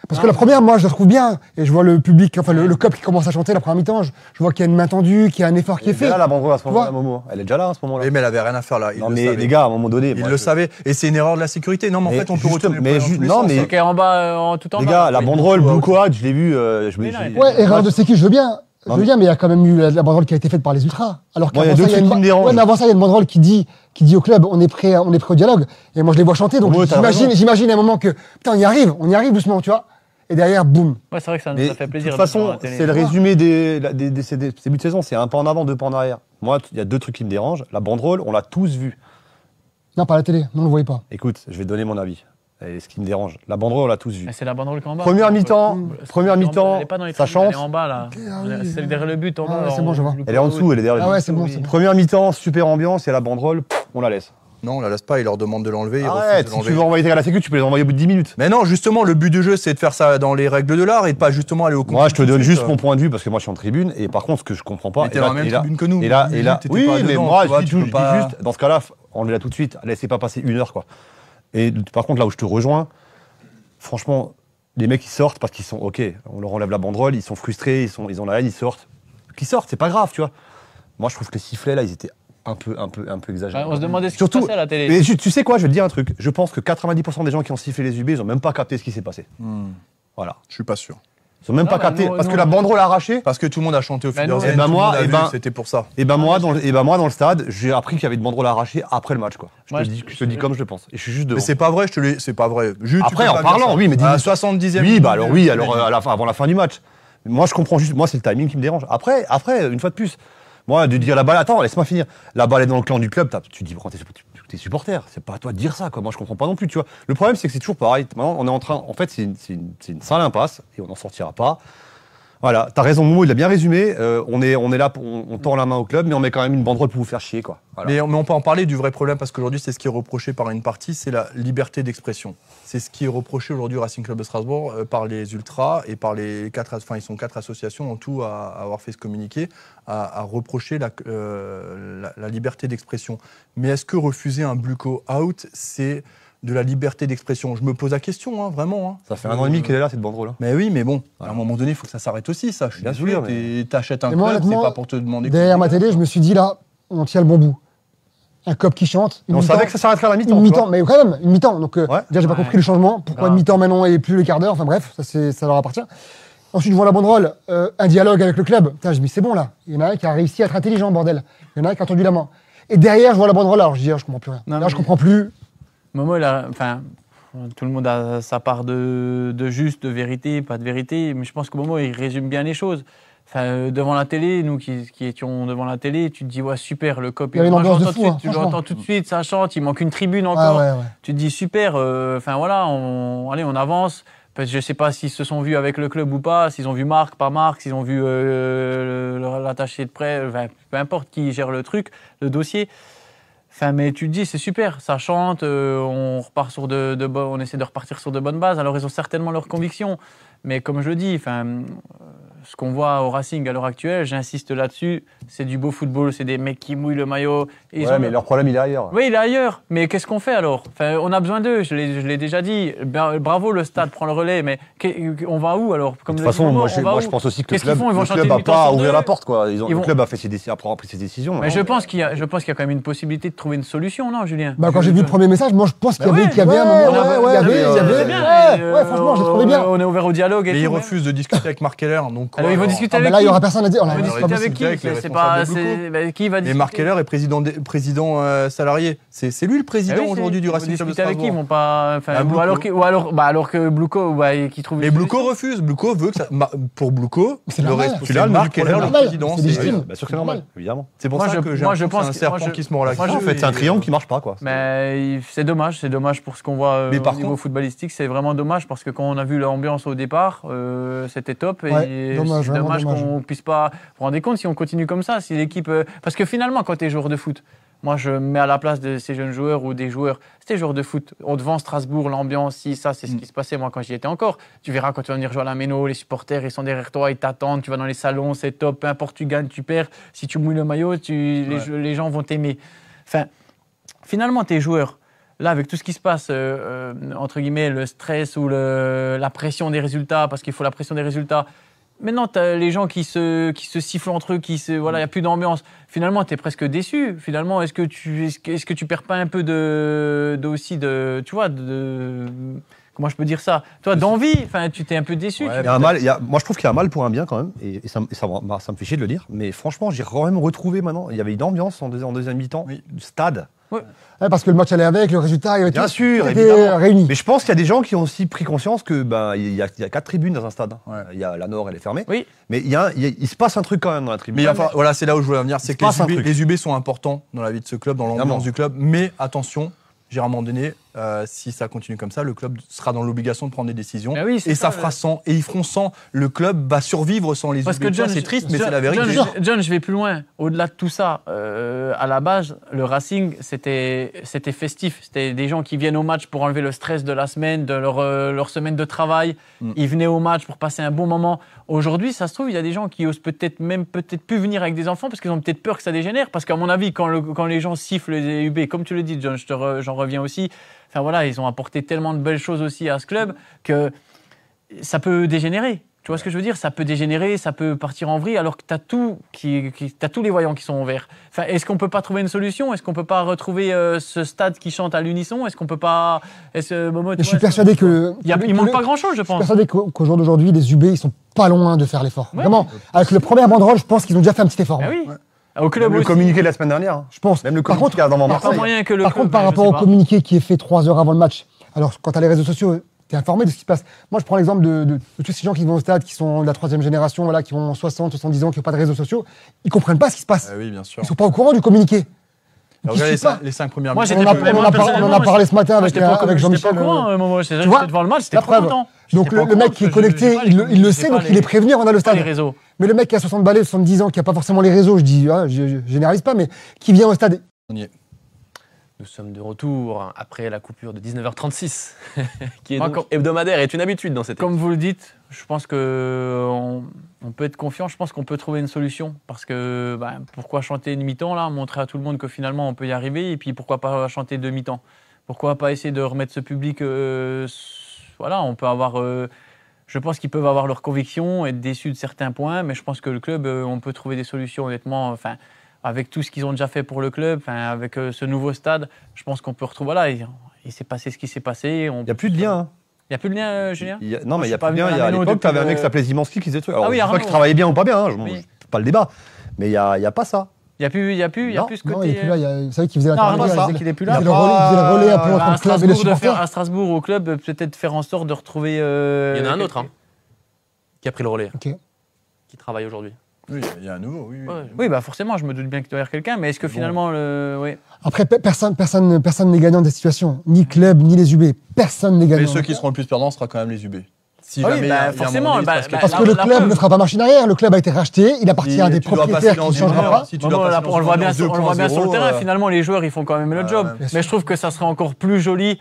Parce que la première, moi, je la trouve bien. Et je vois le public, enfin le COP qui commence à chanter la première mi-temps. Je vois qu'il y a une main tendue, qu'il y a un effort qui est fait. Là, la banderole à ce moment-là, Tu vois Momo. Elle est déjà là à ce moment-là. Oui, mais elle avait rien à faire là. Non, mais les gars, à un moment donné. Ils le savaient. Et c'est une erreur de la sécurité. Non, mais en fait, on peut retourner le problème dans tous les sens, hein. Ok, en bas, tout en Les bas. gars, la banderole Bluco out, je l'ai vu. Mais non, Ouais, erreur de sécu, je veux bien. Non, mais il y a quand même eu la banderole qui a été faite par les Ultras. Alors Moi, il y a qu'avant deux ça, trucs qui me dérangent. ouais, mais avant ça, il y a une banderole qui dit au club, on est prêt au dialogue. Et moi, je les vois chanter, donc Ouais, t'as raison. j'imagine à un moment que, putain, on y arrive doucement, tu vois. Et derrière, boum. Ouais, c'est vrai que ça nous Mais a fait de plaisir. toute de façon, voir la télé. c'est le résumé des buts de saison. C'est un pas en avant, 2 pas en arrière. Moi, il y a 2 trucs qui me dérangent. La banderole, on l'a tous vue. Non, pas à la télé, non, on le voyait pas. Écoute, je vais donner mon avis. Et ce qui me dérange, la banderole, on l'a tous vue. Mais c'est la banderole qui est en bas. Première mi-temps, Elle est pas dans les ça tribunes, change. elle est en bas là. Ah oui, Celle derrière le but en Ah bas. ouais, c'est bon, je vois. Elle est en dessous, elle est derrière. Ah ouais, c'est bon, c'est bon. Première mi-temps, super ambiance, et la banderole, on la laisse. Non, la laisse pas, il leur demande de l'enlever. Arrête, si tu veux envoyer tes gars à la sécu, tu peux les envoyer au bout de 10 minutes. Mais non, justement, le but du jeu, c'est de faire ça dans les règles de l'art et de pas justement aller au combat. Moi, je te donne juste mon point de vue parce que moi, je suis en tribune et par contre, ce que je comprends pas. Mais t'es dans la même tribune que nous. Et là, oui, mais moi, je dis juste, dans ce cas-là, on est là tout de suite. Laissez pas passer 1 heure, quoi. Et par contre, là où je te rejoins, franchement, les mecs, ils sortent parce qu'ils sont OK. On leur enlève la banderole, ils sont frustrés, ils ont la haine, ils sortent. Qu'ils sortent, c'est pas grave, tu vois. Moi, je trouve que les sifflets, là, ils étaient un peu exagérés. On se demandait ce qui se passait à la télé. Mais tu sais quoi, je vais te dire un truc. Je pense que 90% des gens qui ont sifflé les UB, ils ont même pas capté ce qui s'est passé. Voilà. Je suis pas sûr. Ils ont même pas capté parce que la banderole a arraché. Parce que tout le monde a chanté au Feedersen. C'était pour ça. Et ben moi dans le stade, j'ai appris qu'il y avait une banderole arrachée après le match, quoi. Je te dis comme je le pense. Et je suis juste devant. Mais c'est pas vrai, c'est pas vrai. Après en parlant, oui, mais dis 70e. Oui, bah alors avant la fin du match. Moi je comprends juste, moi c'est le timing qui me dérange. Après une fois de plus, moi de dire la balle, attends, laisse-moi finir. La balle est dans le clan du club, tu dis t'es supporter, c'est pas à toi de dire ça, quoi. Moi je comprends pas non plus, tu vois. Le problème c'est que c'est toujours pareil. Maintenant on est en train, en fait c'est une sale impasse et on n'en sortira pas. Voilà, t'as raison, Momo, il a bien résumé. On est là, on tend la main au club, mais on met quand même une banderole pour vous faire chier, quoi. Voilà. Mais on peut en parler du vrai problème parce qu'aujourd'hui, c'est ce qui est reproché par une partie, c'est la liberté d'expression. C'est ce qui est reproché aujourd'hui au Racing Club de Strasbourg par les ultras et par les 4 associations en tout à avoir fait ce communiqué, à reprocher la liberté d'expression. Mais est-ce que refuser un Bluco out, c'est de la liberté d'expression? Je me pose la question, vraiment. Ça fait 1 an et demi qu'elle est là, cette banderole. Mais oui, mais bon, à un moment donné, il faut que ça s'arrête aussi, ça. Je suis bien désolé, sûr, mais... t'achètes un club, c'est pas pour te demander... Derrière ma télé, je me suis dit, là, on tient le bon bout. Un cop qui chante. On savait que ça s'arrêterait à la mi-temps. Une mi-temps, mais quand même, une mi-temps. Donc, déjà, j'ai pas compris le changement. Pourquoi une mi-temps maintenant et plus le quart d'heure? Enfin bref, ça leur appartient. Ensuite, je vois la banderole, un dialogue avec le club. Putain, je me dis, c'est bon là. Il y en a un qui a réussi à être intelligent, bordel. Il y en a un qui a tendu la main. Et derrière, je vois la banderole. Alors, je dis, je comprends plus rien. Non, là, je comprends plus. Momo, tout le monde a sa part de juste, de vérité, pas de vérité. Mais je pense que Momo, il résume bien les choses. Devant la télé, nous qui étions devant la télé, tu te dis, ouais, super, le cop, il y a une ambiance de fou, tu l'entends tout de suite, ça chante, il manque une tribune encore. Ouais. Tu te dis, super, voilà, on avance. Je ne sais pas s'ils se sont vus avec le club ou pas, s'ils ont vu Marc, pas Marc, s'ils ont vu l'attaché de près, peu importe qui gère le truc, le dossier. Mais tu te dis, c'est super, ça chante, on essaie de repartir sur de bonnes bases. Alors, ils ont certainement leurs convictions. Mais comme je le dis, ce qu'on voit au Racing à l'heure actuelle, j'insiste là-dessus, c'est du beau football, c'est des mecs qui mouillent le maillot. Mais leur problème, il est ailleurs. Oui, il est ailleurs. Mais qu'est-ce qu'on fait alors? On a besoin d'eux, je l'ai déjà dit. Bravo, le stade prend le relais, mais on va où alors? De toute façon, moi je pense aussi que le club n'a pas ouvert la porte, quoi. Le club a pris ses décisions. Mais je pense qu'il y a quand même une possibilité de trouver une solution, non, Julien? Quand j'ai vu le premier message, moi je pense qu'il y avait un moment. Ouais, franchement, j'ai trouvé bien. On est ouvert au dialogue. Mais ils refusent de discuter avec Marc Keller. Alors ils vont discuter avec qui? Là, il n'y aura personne à dire. Ils vont discuter avec qui? Qui va discuter? Et Marc Keller est président salarié. C'est lui le président aujourd'hui du Racing Club de Strasbourg. Avec qui? Ils vont pas. Alors que Bluco, qui trouve. Mais Bluco refuse. Bluco veut que ça. Pour Bluco, le responsable Marc Keller, le président. C'est normal, évidemment. C'est pour ça que je pense que c'est un serpent qui se mord la queue. En fait, c'est un triangle qui marche pas, quoi. Mais c'est dommage pour ce qu'on voit au niveau footballistique. C'est vraiment dommage parce que quand on a vu l'ambiance au départ, c'était top. Et c'est dommage qu'on puisse pas. Vous vous rendez compte si on continue comme ça, si l'équipe. Parce que finalement, quand tu es joueur de foot, moi je me mets à la place de ces jeunes joueurs ou des joueurs. C'était joueurs de foot. On devant Strasbourg, l'ambiance, ça, c'est ce qui se passait moi quand j'y étais encore. Tu verras quand tu vas venir jouer à la Méno, les supporters ils sont derrière toi, ils t'attendent. Tu vas dans les salons, c'est top. Peu importe, tu gagnes, tu perds. Si tu mouilles le maillot, les gens vont t'aimer. Finalement, tes joueurs. Là, avec tout ce qui se passe, entre guillemets, le stress ou la pression des résultats, parce qu'il faut la pression des résultats. Maintenant, tu as les gens qui se sifflent entre eux, il n'y a plus d'ambiance. Finalement, tu es presque déçu. Finalement, est-ce que tu perds pas un peu comment je peux dire ça? Toi, d'envie, tu t'es un peu déçu. Ouais, moi, je trouve qu'il y a un mal pour un bien quand même, et ça me fait chier de le dire. Mais franchement, j'ai quand même retrouvé maintenant. Il y avait une ambiance en deuxième mi-temps du stade. Ouais. Parce que le match allait avec, le résultat, il y avait bien sûr, évidemment. Réunis. Mais je pense qu'il y a des gens qui ont aussi pris conscience que il y a 4 tribunes dans un stade. Il y a la Nord, elle est fermée. Oui. Mais il se passe un truc quand même dans la tribune. Mais voilà, c'est là où je voulais en venir, c'est que les UB sont importants dans la vie de ce club, dans l'ambiance du club. Mais attention, à un moment donné, si ça continue comme ça, le club sera dans l'obligation de prendre des décisions. Ben oui, c'est et ça, ça fera sans, et ils feront sans. Le club va survivre sans les Parce que UB. C'est triste, mais c'est la vérité. John, je vais plus loin. Au-delà de tout ça, à la base, le Racing, c'était festif. C'était des gens qui viennent au match pour enlever le stress de la semaine, de leur semaine de travail. Ils venaient au match pour passer un bon moment. Aujourd'hui, ça se trouve, il y a des gens qui osent peut-être plus venir avec des enfants parce qu'ils ont peut-être peur que ça dégénère. Parce qu'à mon avis, quand les gens sifflent les UB, comme tu le dis, John, j'en reviens aussi. Enfin voilà, ils ont apporté tellement de belles choses aussi à ce club que ça peut dégénérer. Tu vois ce que je veux dire? Ça peut dégénérer, ça peut partir en vrille, alors que tu as t'as tous les voyants qui sont en vert. Enfin, est-ce qu'on peut pas trouver une solution? Est-ce qu'on peut pas retrouver ce stade qui chante à l'unisson? Est-ce qu'on peut pas... Momo, je suis persuadé que... Il manque pas grand-chose, je pense. Je suis persuadé qu'au jour d'aujourd'hui, les UB, ils sont pas loin de faire l'effort. Ouais. Vraiment, avec le premier banderole, je pense qu'ils ont déjà fait un petit effort. Ah oui. Ouais. Au club même le communiqué de la semaine dernière. Je pense. Même le communiqué avant Marseille. Par contre, par rapport au communiqué qui est fait 3 heures avant le match, alors quand tu as les réseaux sociaux, tu es informé de ce qui se passe. Moi, je prends l'exemple de tous ces gens qui vont au stade, qui sont de la 3e génération, voilà, qui ont 60, 70 ans, qui n'ont pas de réseaux sociaux. Ils comprennent pas ce qui se passe. Oui, bien sûr. Ils sont pas au courant du communiqué. Regardez les 5 premières minutes. On en a parlé ce matin avec Jean-Michel. J'étais pas au courant, j'étais devant le match, j'étais pas content. Donc le mec qui est connecté, il le sait, donc il est prévenu avant d'aller au stade. Mais le mec qui a 60 balais, 70 ans, qui n'a pas forcément les réseaux, je généralise pas, mais qui vient au stade. On y est. Nous sommes de retour après la coupure de 19h36, qui est donc hebdomadaire et est une habitude dans cette équipe. Comme vous le dites, je pense qu'on peut être confiant, je pense qu'on peut trouver une solution. Parce que pourquoi chanter une mi-temps là, montrer à tout le monde que finalement on peut y arriver, et puis pourquoi pas chanter 2 mi-temps? Pourquoi pas essayer de remettre ce public voilà, on peut avoir... je pense qu'ils peuvent avoir leurs convictions, être déçus de certains points, mais je pense que le club, on peut trouver des solutions honnêtement. Enfin, avec tout ce qu'ils ont déjà fait pour le club, avec ce nouveau stade, je pense qu'on peut retrouver... Voilà, il s'est passé ce qui s'est passé. Il n'y a plus de lien. Il n'y a plus de lien, Julien? Non, mais il n'y a pas de lien. À l'époque, tu avais un mec qui s'appelait Zimanski qui faisait truc. Ah oui, je sais pas qu'il travaillait bien ou pas bien, pas le débat. Mais il n'y a pas ça. Il n'y a plus ce côté... Non, il n'est plus là. Vous savez qu'il faisait l'intermédiaire. Il n'est plus là. Il faisait le relais un peu entre le club et les supporters. À Strasbourg, au club, peut-être faire en sorte de retrouver... Il y en a un autre qui a pris le relais, qui travaille aujourd'hui. Oui, il y a un nouveau, oui. Oui, forcément, je me doute bien qu'il doit y avoir quelqu'un, mais est-ce que finalement... Après, personne n'est gagnant des situations. Ni club, ni les UB. Personne n'est gagnant. Mais ceux qui seront le plus perdants sera quand même les UB. Si oui, forcément. Parce que le club ne fera pas machine arrière. Le club a été racheté. Il appartient à des propriétaires qui ne changera pas. On le voit bien sur le terrain. Finalement, les joueurs, ils font quand même le job. Mais je trouve que ça serait encore plus joli.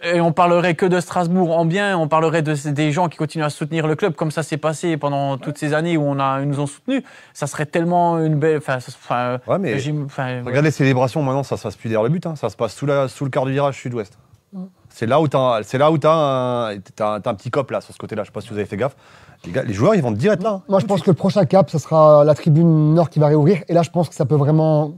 Et on parlerait que de Strasbourg en bien. On parlerait des gens qui continuent à soutenir le club, comme ça s'est passé pendant toutes ces années où ils nous ont soutenus. Ça serait tellement une belle... Regarde les célébrations, maintenant, ça se passe plus derrière le but. Ça se passe sous le quart du virage sud-ouest. C'est là où tu as un petit cop là, sur ce côté-là. Je ne sais pas si vous avez fait gaffe. Les joueurs, ils vont te dire être là. Moi, je pense que le prochain cap, ce sera la tribune nord qui va réouvrir. Et là, je pense que ça peut vraiment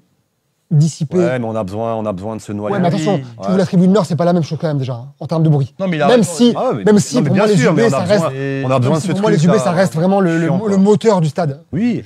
dissiper. Ouais, mais on a besoin de se noyer. Ouais, mais attention, tu vois, la tribune nord, c'est pas la même chose quand même déjà, en termes de bruit. Non, mais même si pour moi, les UB, ça reste. On a besoin de ce truc. Pour moi, les UB, ça reste vraiment le moteur du stade. Oui,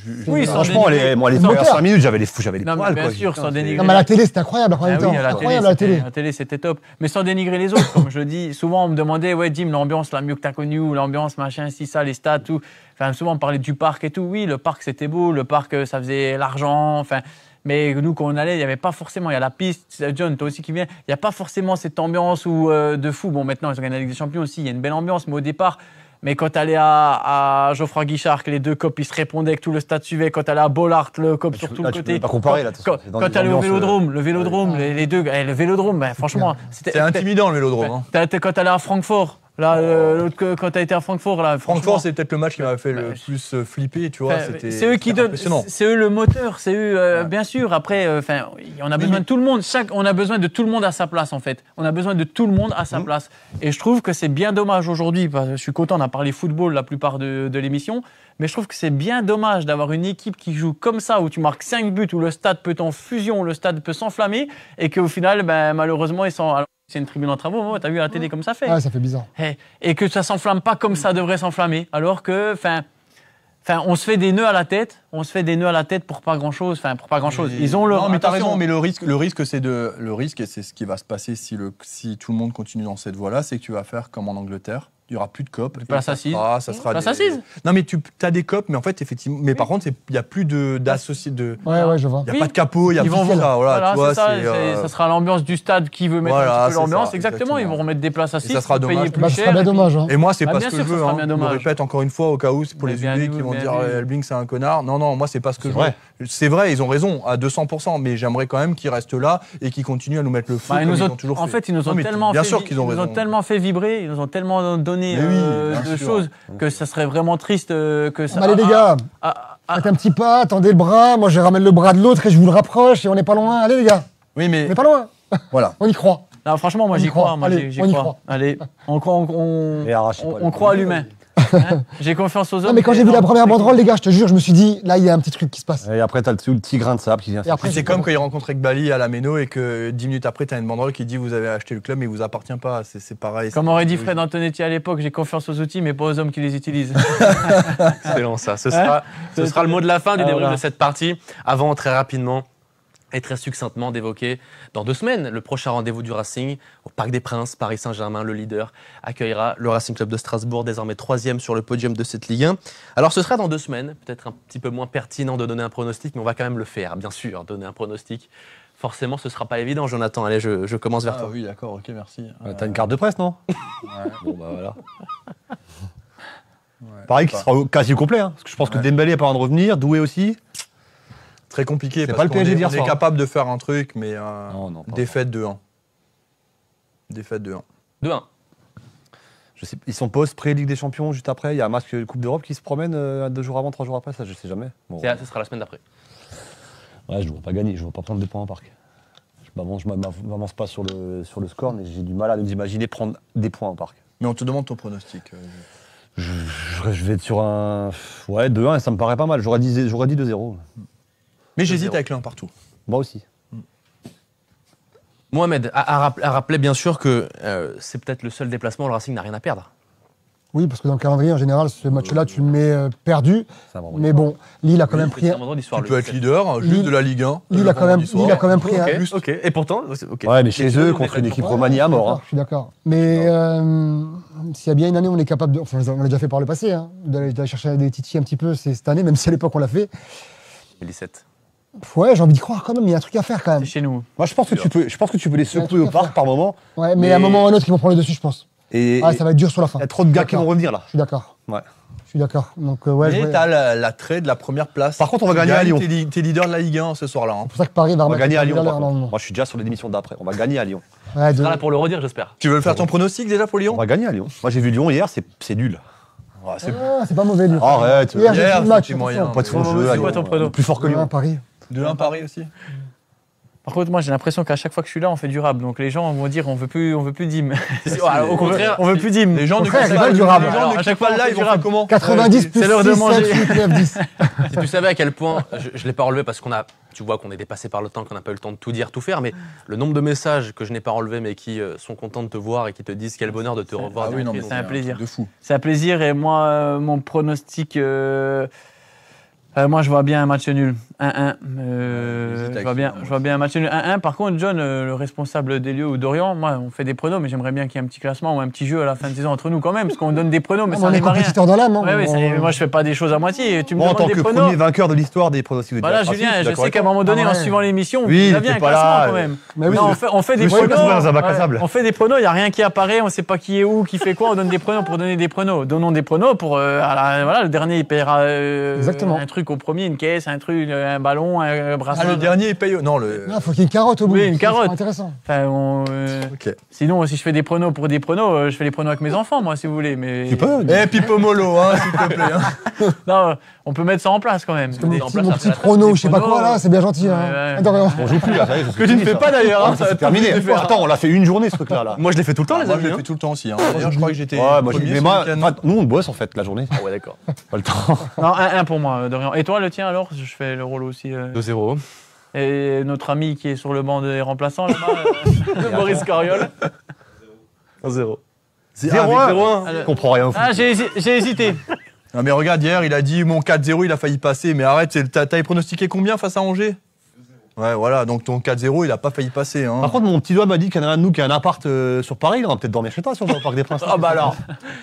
franchement, les premières 5 minutes, j'avais les poils. Bien sûr, sans dénigrer. Non, mais à la télé, c'était incroyable en même temps. Incroyable à la télé. La télé, c'était top. Mais sans dénigrer les autres, comme je le dis. Souvent, on me demandait, ouais, Jim, l'ambiance la mieux que t'as connue, ou l'ambiance, machin, si ça, les stades, tout. Enfin, souvent, on parlait du parc et tout. Oui, le parc, c'était beau. Le parc, ça faisait l'argent. Enfin. Mais nous, quand on allait, il n'y avait pas forcément, il y a la piste, John, toi aussi qui viens, il n'y a pas forcément cette ambiance de fou. Bon, maintenant, ils ont gagné la Ligue des Champions aussi, il y a une belle ambiance, mais au départ, quand tu allais à Geoffroy Guichard, que les deux copes, ils se répondaient, que tout le stade suivait, quand tu allais à Bollard, le cop sur tout le côté. Tu peux pas comparer, là. Quand tu allais au Vélodrome, les deux, le Vélodrome, franchement. C'était intimidant, le Vélodrome. Quand tu allais à Francfort. Là, quand tu as été à Francfort, là. Francfort, c'est peut-être le match qui m'a fait le plus flipper, tu vois. C'est eux qui donnent. C'est eux le moteur, c'est eux, bien sûr. Après, on a besoin de tout le monde. On a besoin de tout le monde à sa place, en fait. On a besoin de tout le monde à sa place. Et je trouve que c'est bien dommage aujourd'hui. Je suis content, on a parlé football la plupart de l'émission. Mais je trouve que c'est bien dommage d'avoir une équipe qui joue comme ça, où tu marques 5 buts, où le stade peut en fusion, le stade peut s'enflammer, et qu'au final, malheureusement, ils sont. C'est une tribune en travaux, t'as vu à la télé comme ça fait. Ouais, ça fait bizarre. Et que ça s'enflamme pas comme ça devrait s'enflammer. Alors que, on se fait des nœuds à la tête. Pour pas grand chose. Ils ont leur. Non, mais t'as raison. Mais le risque, et c'est ce qui va se passer si tout le monde continue dans cette voie-là, c'est que tu vas faire comme en Angleterre, Il n'y aura plus de COP. Place assise. Ça sera Place assise. Non, mais tu as des COP, mais en fait, effectivement. Mais par contre, il n'y a plus d'associés. Ouais, je vois. Il n'y a pas de capot, il n'y a Ils plus vont de ça. Voilà, tu vois, ça sera l'ambiance du stade qui veut mettre Voilà, un petit peu l'ambiance. c'est ça, Exactement, ils vont remettre des places assises. ça sera pour payer dommage. plus Bah, ce cher. sera bien dommage. Hein. Et moi, c'est Bah, pas bien ce que sûr, je ça veux. sera Hein. bien Je le dommage. répète encore une fois, au cas où, c'est pour Mais les bien UV vu, qui vont bien dire vu. Elbling, c'est un connard. Non, moi, c'est pas ce que je veux. vrai. C'est vrai, ils ont raison, à 200%, mais j'aimerais quand même qu'ils restent là et qu'ils continuent à nous mettre le feu. Bah, comme ils ont toujours en fait, ils nous Non, ont mais tellement bien fait, sûr qu'ils ont ils nous ont raison. tellement fait vibrer, ils nous ont tellement donné Mais oui, bien de sûr. choses que ça serait vraiment triste que ça. Allez, les gars, faites un petit pas, tendez le bras. Moi, je ramène le bras de l'autre et je vous le rapproche et on n'est pas loin. Allez, les gars, Oui, on mais n'est pas loin. voilà. On y croit. Non, franchement, moi On y j'y croit. crois. Moi, Allez, j'y on y crois. croit. Allez, Et arrachez pas on les croit à couilles. l'humain. Hein, j'ai confiance aux hommes. Non, mais quand j'ai vu la première banderole, les gars, je te jure, je me suis dit, là, il y a un petit truc qui se passe. Et après, t'as le petit grain de sable qui vient. Et après, C'est comme quand il rencontre Ekbali à la Méno et que 10 minutes après, tu as une banderole qui dit vous avez acheté le club mais il vous appartient pas. C'est pareil. Comme aurait dit Fred Antonetti à l'époque, j'ai confiance aux outils, mais pas aux hommes qui les utilisent. Excellent ça. Ce sera le mot de la fin du débrief voilà. de cette partie. Avant, très rapidement et très succinctement, d'évoquer dans 2 semaines le prochain rendez-vous du Racing au Parc des Princes. Paris Saint-Germain, le leader, accueillera le Racing Club de Strasbourg, désormais 3e sur le podium de cette Ligue 1. Alors ce sera dans 2 semaines, peut-être un petit peu moins pertinent de donner un pronostic, mais on va quand même le faire, bien sûr, donner un pronostic. Forcément, ce ne sera pas évident, Jonathan. Allez, je commence vers toi. Oui, d'accord, ok, merci. T'as une carte de presse, non? Ouais. Bon, bah voilà. Ouais. Pareil, qui sera quasi complet. Hein, parce que je pense que Dembélé n'a pas envie de revenir, Doué aussi. Très compliqué C'est parce pas le qu'on PSG est, d'hier on est soir. capable de faire un truc, mais Non, pas défaite 2-1. Défaite 2-1. 2-1. Je sais, ils sont post-pré-Ligue des Champions, juste après. Il y a un match Coupe d'Europe qui se promène 2 jours avant, 3 jours après, ça je sais jamais. Bon, Ce sera la semaine d'après. ouais, je ne vois pas gagner, je ne vois pas prendre des points en parc. Je ne m'avance pas sur le score, mais j'ai du mal à nous imaginer prendre des points en parc. Mais on te demande ton pronostic. Je vais être sur un 2-1 et ça me paraît pas mal. J'aurais dit 2-0. Mais j'hésite avec le 1 partout. Moi aussi. Mohamed a rappelé bien sûr que c'est peut-être le seul déplacement où le Racing n'a rien à perdre. Oui, parce que dans le calendrier, en général, ce match-là, tu le mets perdu. C'est un vendredi. Mais bon, Lille a quand même pris C'est un. un vendredi soir, Tu le peux être 17. leader juste de la Ligue 1. Lille a quand même pris un. Ok. Et pourtant, ok. Ouais, mais chez eux, contre une équipe Romanie à mort. Hein. Je suis d'accord. Mais s'il y a bien une année où on est capable de. Enfin, on l'a déjà fait par le passé, hein, d'aller chercher des titis un petit peu, c'est cette année, même si à l'époque on l'a fait. 2017. Ouais, j'ai envie d'y croire quand même, il y a un truc à faire quand C'est même. chez nous. Moi, je pense que tu peux les secouer au parc par moment. Ouais, mais à un moment ou à un autre, ils vont prendre le dessus, je pense. Et Ah, ça va être dur sur la fin. il y a trop de gars qui vont revenir là. Je suis d'accord. Ouais. Je suis d'accord. Donc, ouais, Mais t'as l'attrait de la première place. Par contre, on va Tu gagner à gagnes, Lyon. T'es leader de la Ligue 1 ce soir-là. Hein. c'est pour ça que Paris va On va remettre gagner à le Lyon. leader Par là, contre. non. Moi, je suis déjà sur l'émission d'après. On va gagner à Lyon. Ouais, Tu seras là pour le redire, j'espère. Tu veux le faire ton pronostic déjà pour On Lyon? va gagner à Lyon. Moi, j'ai vu Lyon hier, c'est nul. Ouais, c'est c'est pas mauvais, lui. Arrête. Hier, j'ai Hier, fait le match. c'était moyen. Pas de fond de jeu. C'est à quoi Lyon. ton prono? Plus fort que Lyon. Paris. 2-1 Paris aussi. Par contre, moi j'ai l'impression qu'à chaque fois que je suis là, on fait durable. Donc les gens vont dire on veut plus d'hymne. Au contraire, on veut plus d'hymne. Les gens Au ne contraire, kiffent ils pas veulent durable. Les gens Alors, ne à chaque kiffent fois, pas le on fait live, on fait durable. comment? 90 plus c'est l'heure de 6, manger. 7, 8, 9, 10. si tu savais à quel point, je ne l'ai pas relevé parce tu vois qu'on est dépassé par le temps, qu'on n'a pas eu le temps de tout dire, tout faire, mais le nombre de messages que je n'ai pas relevés mais qui sont contents de te voir et qui te disent quel bonheur de te revoir. Ah oui, non, mais c'est un plaisir. truc de fou. C'est un plaisir et moi, mon pronostic, moi je vois bien un match nul. 1-1. Je vois bien un match nul. 1-1. Par contre, John, le responsable des lieux ou Dorian, moi, on fait des pronos, mais j'aimerais bien qu'il y ait un petit classement ou un petit jeu à la fin de saison entre nous quand même, parce qu'on donne des pronos, mais ça On est n'arrive à rien. compétiteurs dans l'âme. hein. Ouais, moi je fais pas des choses à moitié. Tu me Moi, en demandes tant des que pronos. premier vainqueur de l'histoire des pronostics. Voilà, Julien, je sais qu'à un moment donné, Ah en ouais. suivant l'émission, Oui, il y a bien un t'es pas classement là, quand même. Mais oui, Non, on fait des je suis pronos. pas dans un bac à sable. On fait des pronos, il n'y a rien qui apparaît, on ne sait pas qui est où, qui fait quoi, on donne des pronos pour donner des pronos. Donnons des pronos pour. Voilà, le dernier, il paiera Exactement. un truc au premier, une caisse, un truc, un ballon, un Ah, bracelet. le dernier, il paye. Non, le. il faut qu'il y ait une carotte au bout. Oui, une C'est carotte. intéressant. Enfin, Ok. sinon, si je fais des pronos pour des pronos, je fais les pronos avec mes enfants, moi, si vous voulez. Mais... Eh, Pipo Molo, hein, s'il te plaît. Hein. Non, on peut mettre ça en place quand même. Mon petit prono, je sais pas quoi, là, c'est bien gentil. hein. Ouais. Dorian. On joue plus là, ça y est, Que tu ne fais pas d'ailleurs. hein, Ça, c'est terminé. Attends, on l'a fait une journée ce truc-là. Là. Moi, je l'ai fait tout le temps, les Moi, amis. je le hein. fais tout le temps aussi. Hein. D'ailleurs, je crois que j'étais. Ouais, moi, premier mais ce moi, week-end. enfin, nous on bosse en fait la journée. Ah ouais, d'accord. Pas le temps. Non, 1-1 pour moi, Dorian. Et toi, le tien alors? Je fais le rôle aussi. 2-0. Et notre ami qui est sur le banc des remplaçants là-bas, Maurice Coriol. 1-0. 0-1. Je comprends rien au foot. Ah, j'ai hésité. Non, mais regarde, hier, il a dit mon 4-0, il a failli passer. Mais arrête, t'avais pronostiqué combien face à Angers? Ouais, voilà, donc ton 4-0, il a pas failli passer. Hein. Par contre, mon petit doigt m'a dit qu'il y en a un de nous qui a un appart sur Paris. On va peut-être dormir chez toi si on va au Parc des Princes. Ah bah alors.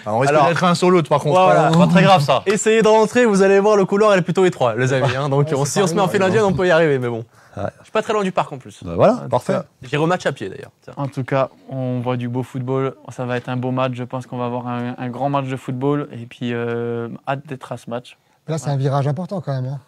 On risque Alors- d'être un sur l'autre, par contre. Voilà. C'est pas très grave ça. Essayez de rentrer, vous allez voir, le couloir elle est plutôt étroit, les amis. Hein. Donc si on se met en file indienne, on peut y arriver, mais bon. Ouais. Je suis pas très loin du parc en plus. Bah voilà, parfait. J'ai rematch à pied d'ailleurs. Tiens. En tout cas, on voit du beau football. Ça va être un beau match. Je pense qu'on va avoir un grand match de football. Et puis, hâte d'être à ce match. Là, c'est un virage important quand même. Hein.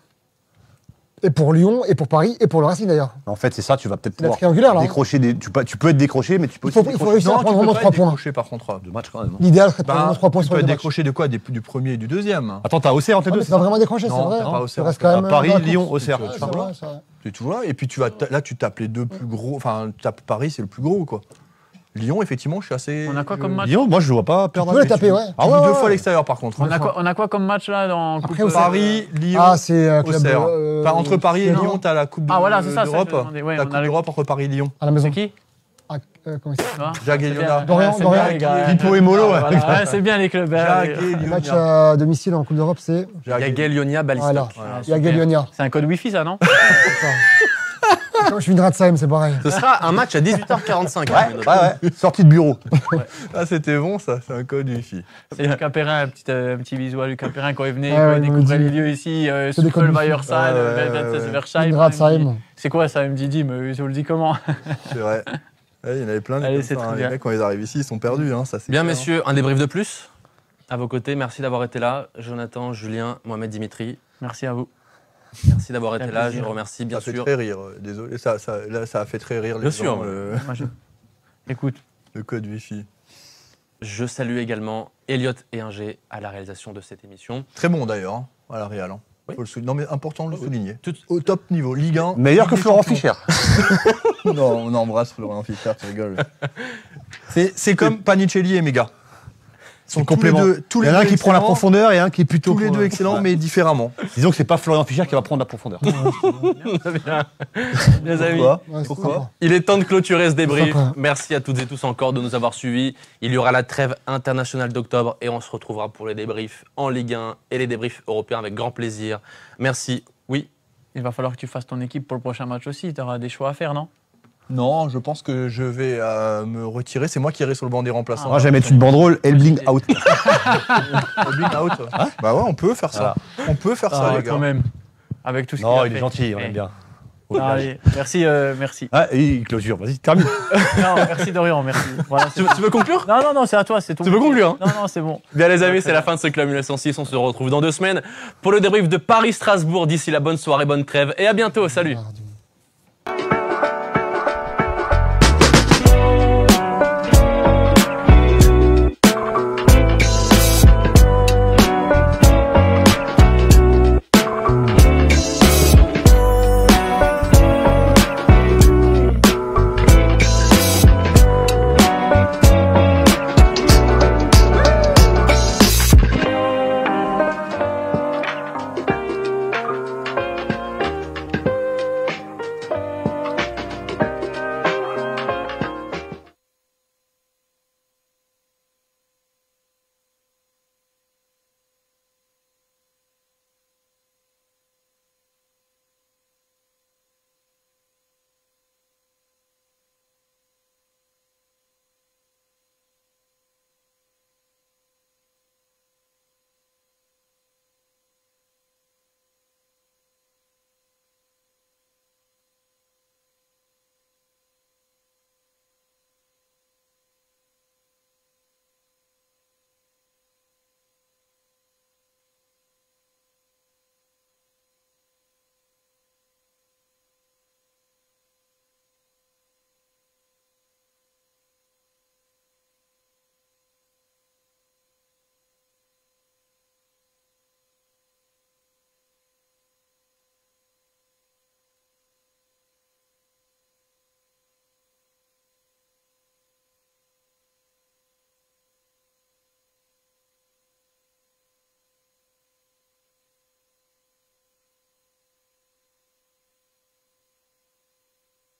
Et pour Lyon, et pour Paris, et pour le Racing d'ailleurs. En fait, c'est ça, tu vas peut-être C'est la pouvoir triangulaire là. Hein. décrocher tu peux être décroché, mais tu peux Il faut aussi décrocher réussir à prendre vraiment 3 points. décrocher, par contre. de match quand même. L'idéal serait de prendre Bah, vraiment 3 points tu sur peux les être deux matchs. décroché de quoi Du premier et du deuxième. Attends, t'as Auxerre entre les Ah, deux, mais c'est c'est pas ça vraiment décroché, c'est Non, vrai. t'as pas Hein. Auxerre, Ça reste t'as quand même. Paris, dans la course. Lyon, Auxerre. Ouais, Tu c'est vois. vrai, c'est vrai. C'est tout là. Et puis là, tu tapes les deux plus gros. Enfin, tu tapes Paris, c'est le plus gros, quoi. Lyon, effectivement, je suis assez. On a quoi comme match? Lyon, moi je ne vois pas perdre. peux les taper, ouais. Tu joues deux fois à l'extérieur, par contre. On a quoi comme match là dans Après, Coupe Auxerre. Paris, Lyon, Ah, c'est club. Auxerre. Enfin, entre Paris et c'est Lyon, t'as la Coupe Ah, voilà, c'est ça, d'Europe. ça, je me demandais. Ouais, La on Coupe a le- d'Europe entre Paris et Lyon. À la maison. C'est qui? Ah, comment il s'appelle Jacques et C'est Lyonnais. bien. Dorian, C'est Dorian. bien, les gars. Pipo et Molo, ouais. Voilà, ouais, c'est bien les clubs. Jacques et Le match Lyonnais. à domicile en Coupe d'Europe, c'est Yaguel, Ionia, Balistok. Voilà. Voilà. Yaguel Ionia. C'est un code Wi-Fi, ça, non? Quand je suis une Ratsheim, c'est pareil. Ce sera un match à 18h45. Ouais, sortie de bureau. Ah, c'était bon, ça. C'est un code Wi-Fi. C'est Lucas Perrin, un petit bisou à Lucas Perrin quand il venait, Ouais, quand ouais, il il me découvrait dit. les lieux ici, C'est des codes Weiersheim, Ouais. Versheim. Une Ratsheim. C'est quoi ça, il me dit, mais je vous le dis comment? C'est vrai. Ouais, il y en avait plein. Allez, comme c'est ça, très hein. Les bien. mecs, quand ils arrivent ici, ils sont perdus. Hein, ça, c'est Bien, clair, messieurs, un débrief de plus à vos côtés. Merci d'avoir été là. Jonathan, Julien, Mohamed, Dimitri. Merci à vous. Merci d'avoir été Un là. plaisir. Je remercie hein. bien Ça fait sûr. très rire. Désolé. Là, ça a fait très rire les Bien gens. sûr. Moi, écoute, Le code Wi-Fi. Je salue également Elliot et Ingé à la réalisation de cette émission. Très bon d'ailleurs, hein, à la Real. Hein. Oui. Faut le souligner. Non, mais important de le souligner. Tout- Au top niveau, Ligue 1. Meilleur que Ligue des Florent Champions. Fischer. Non, on embrasse Florent Fischer, tu rigoles. C'est comme Panicelli et Mega. Ils sont tous les complément. deux, tous Il les y en a un deux qui prend la excellents, profondeur et un qui est plutôt. tous les deux excellents, mais différemment. Disons que c'est pas Florian Fischer qui va prendre la profondeur. Les amis, Pourquoi Ouais, c'est Pourquoi sympa. il est temps de clôturer ce débrief. Sympa. Merci à toutes et tous encore de nous avoir suivis. Il y aura la trêve internationale d'octobre et on se retrouvera pour les débriefs en Ligue 1 et les débriefs européens avec grand plaisir. Merci. Oui. il va falloir que tu fasses ton équipe pour le prochain match aussi. Tu auras des choix à faire, non? Non, je pense que je vais me retirer. C'est moi qui irai sur le banc des remplaçants. Moi, je vais mettre une banderole Elbling out. Big out. Bah ouais, on peut faire ça. On peut faire ça, les gars. Quand même. Avec tout ce qu'il Non, a il est fait. gentil, on Eh. aime bien. Allez, merci, merci. Ah, et il clôture, vas-y, termine. Non, merci Dorian, merci. Voilà, c'est- Tu veux conclure? Non, c'est à toi, c'est ton. Tu veux conclure, hein? Non, c'est bon. Bien les amis, c'est la fin de ce Club 1906. On se retrouve dans 2 semaines pour le débrief de Paris-Strasbourg. D'ici la bonne soirée, bonne trêve et à bientôt. Salut. Mardi.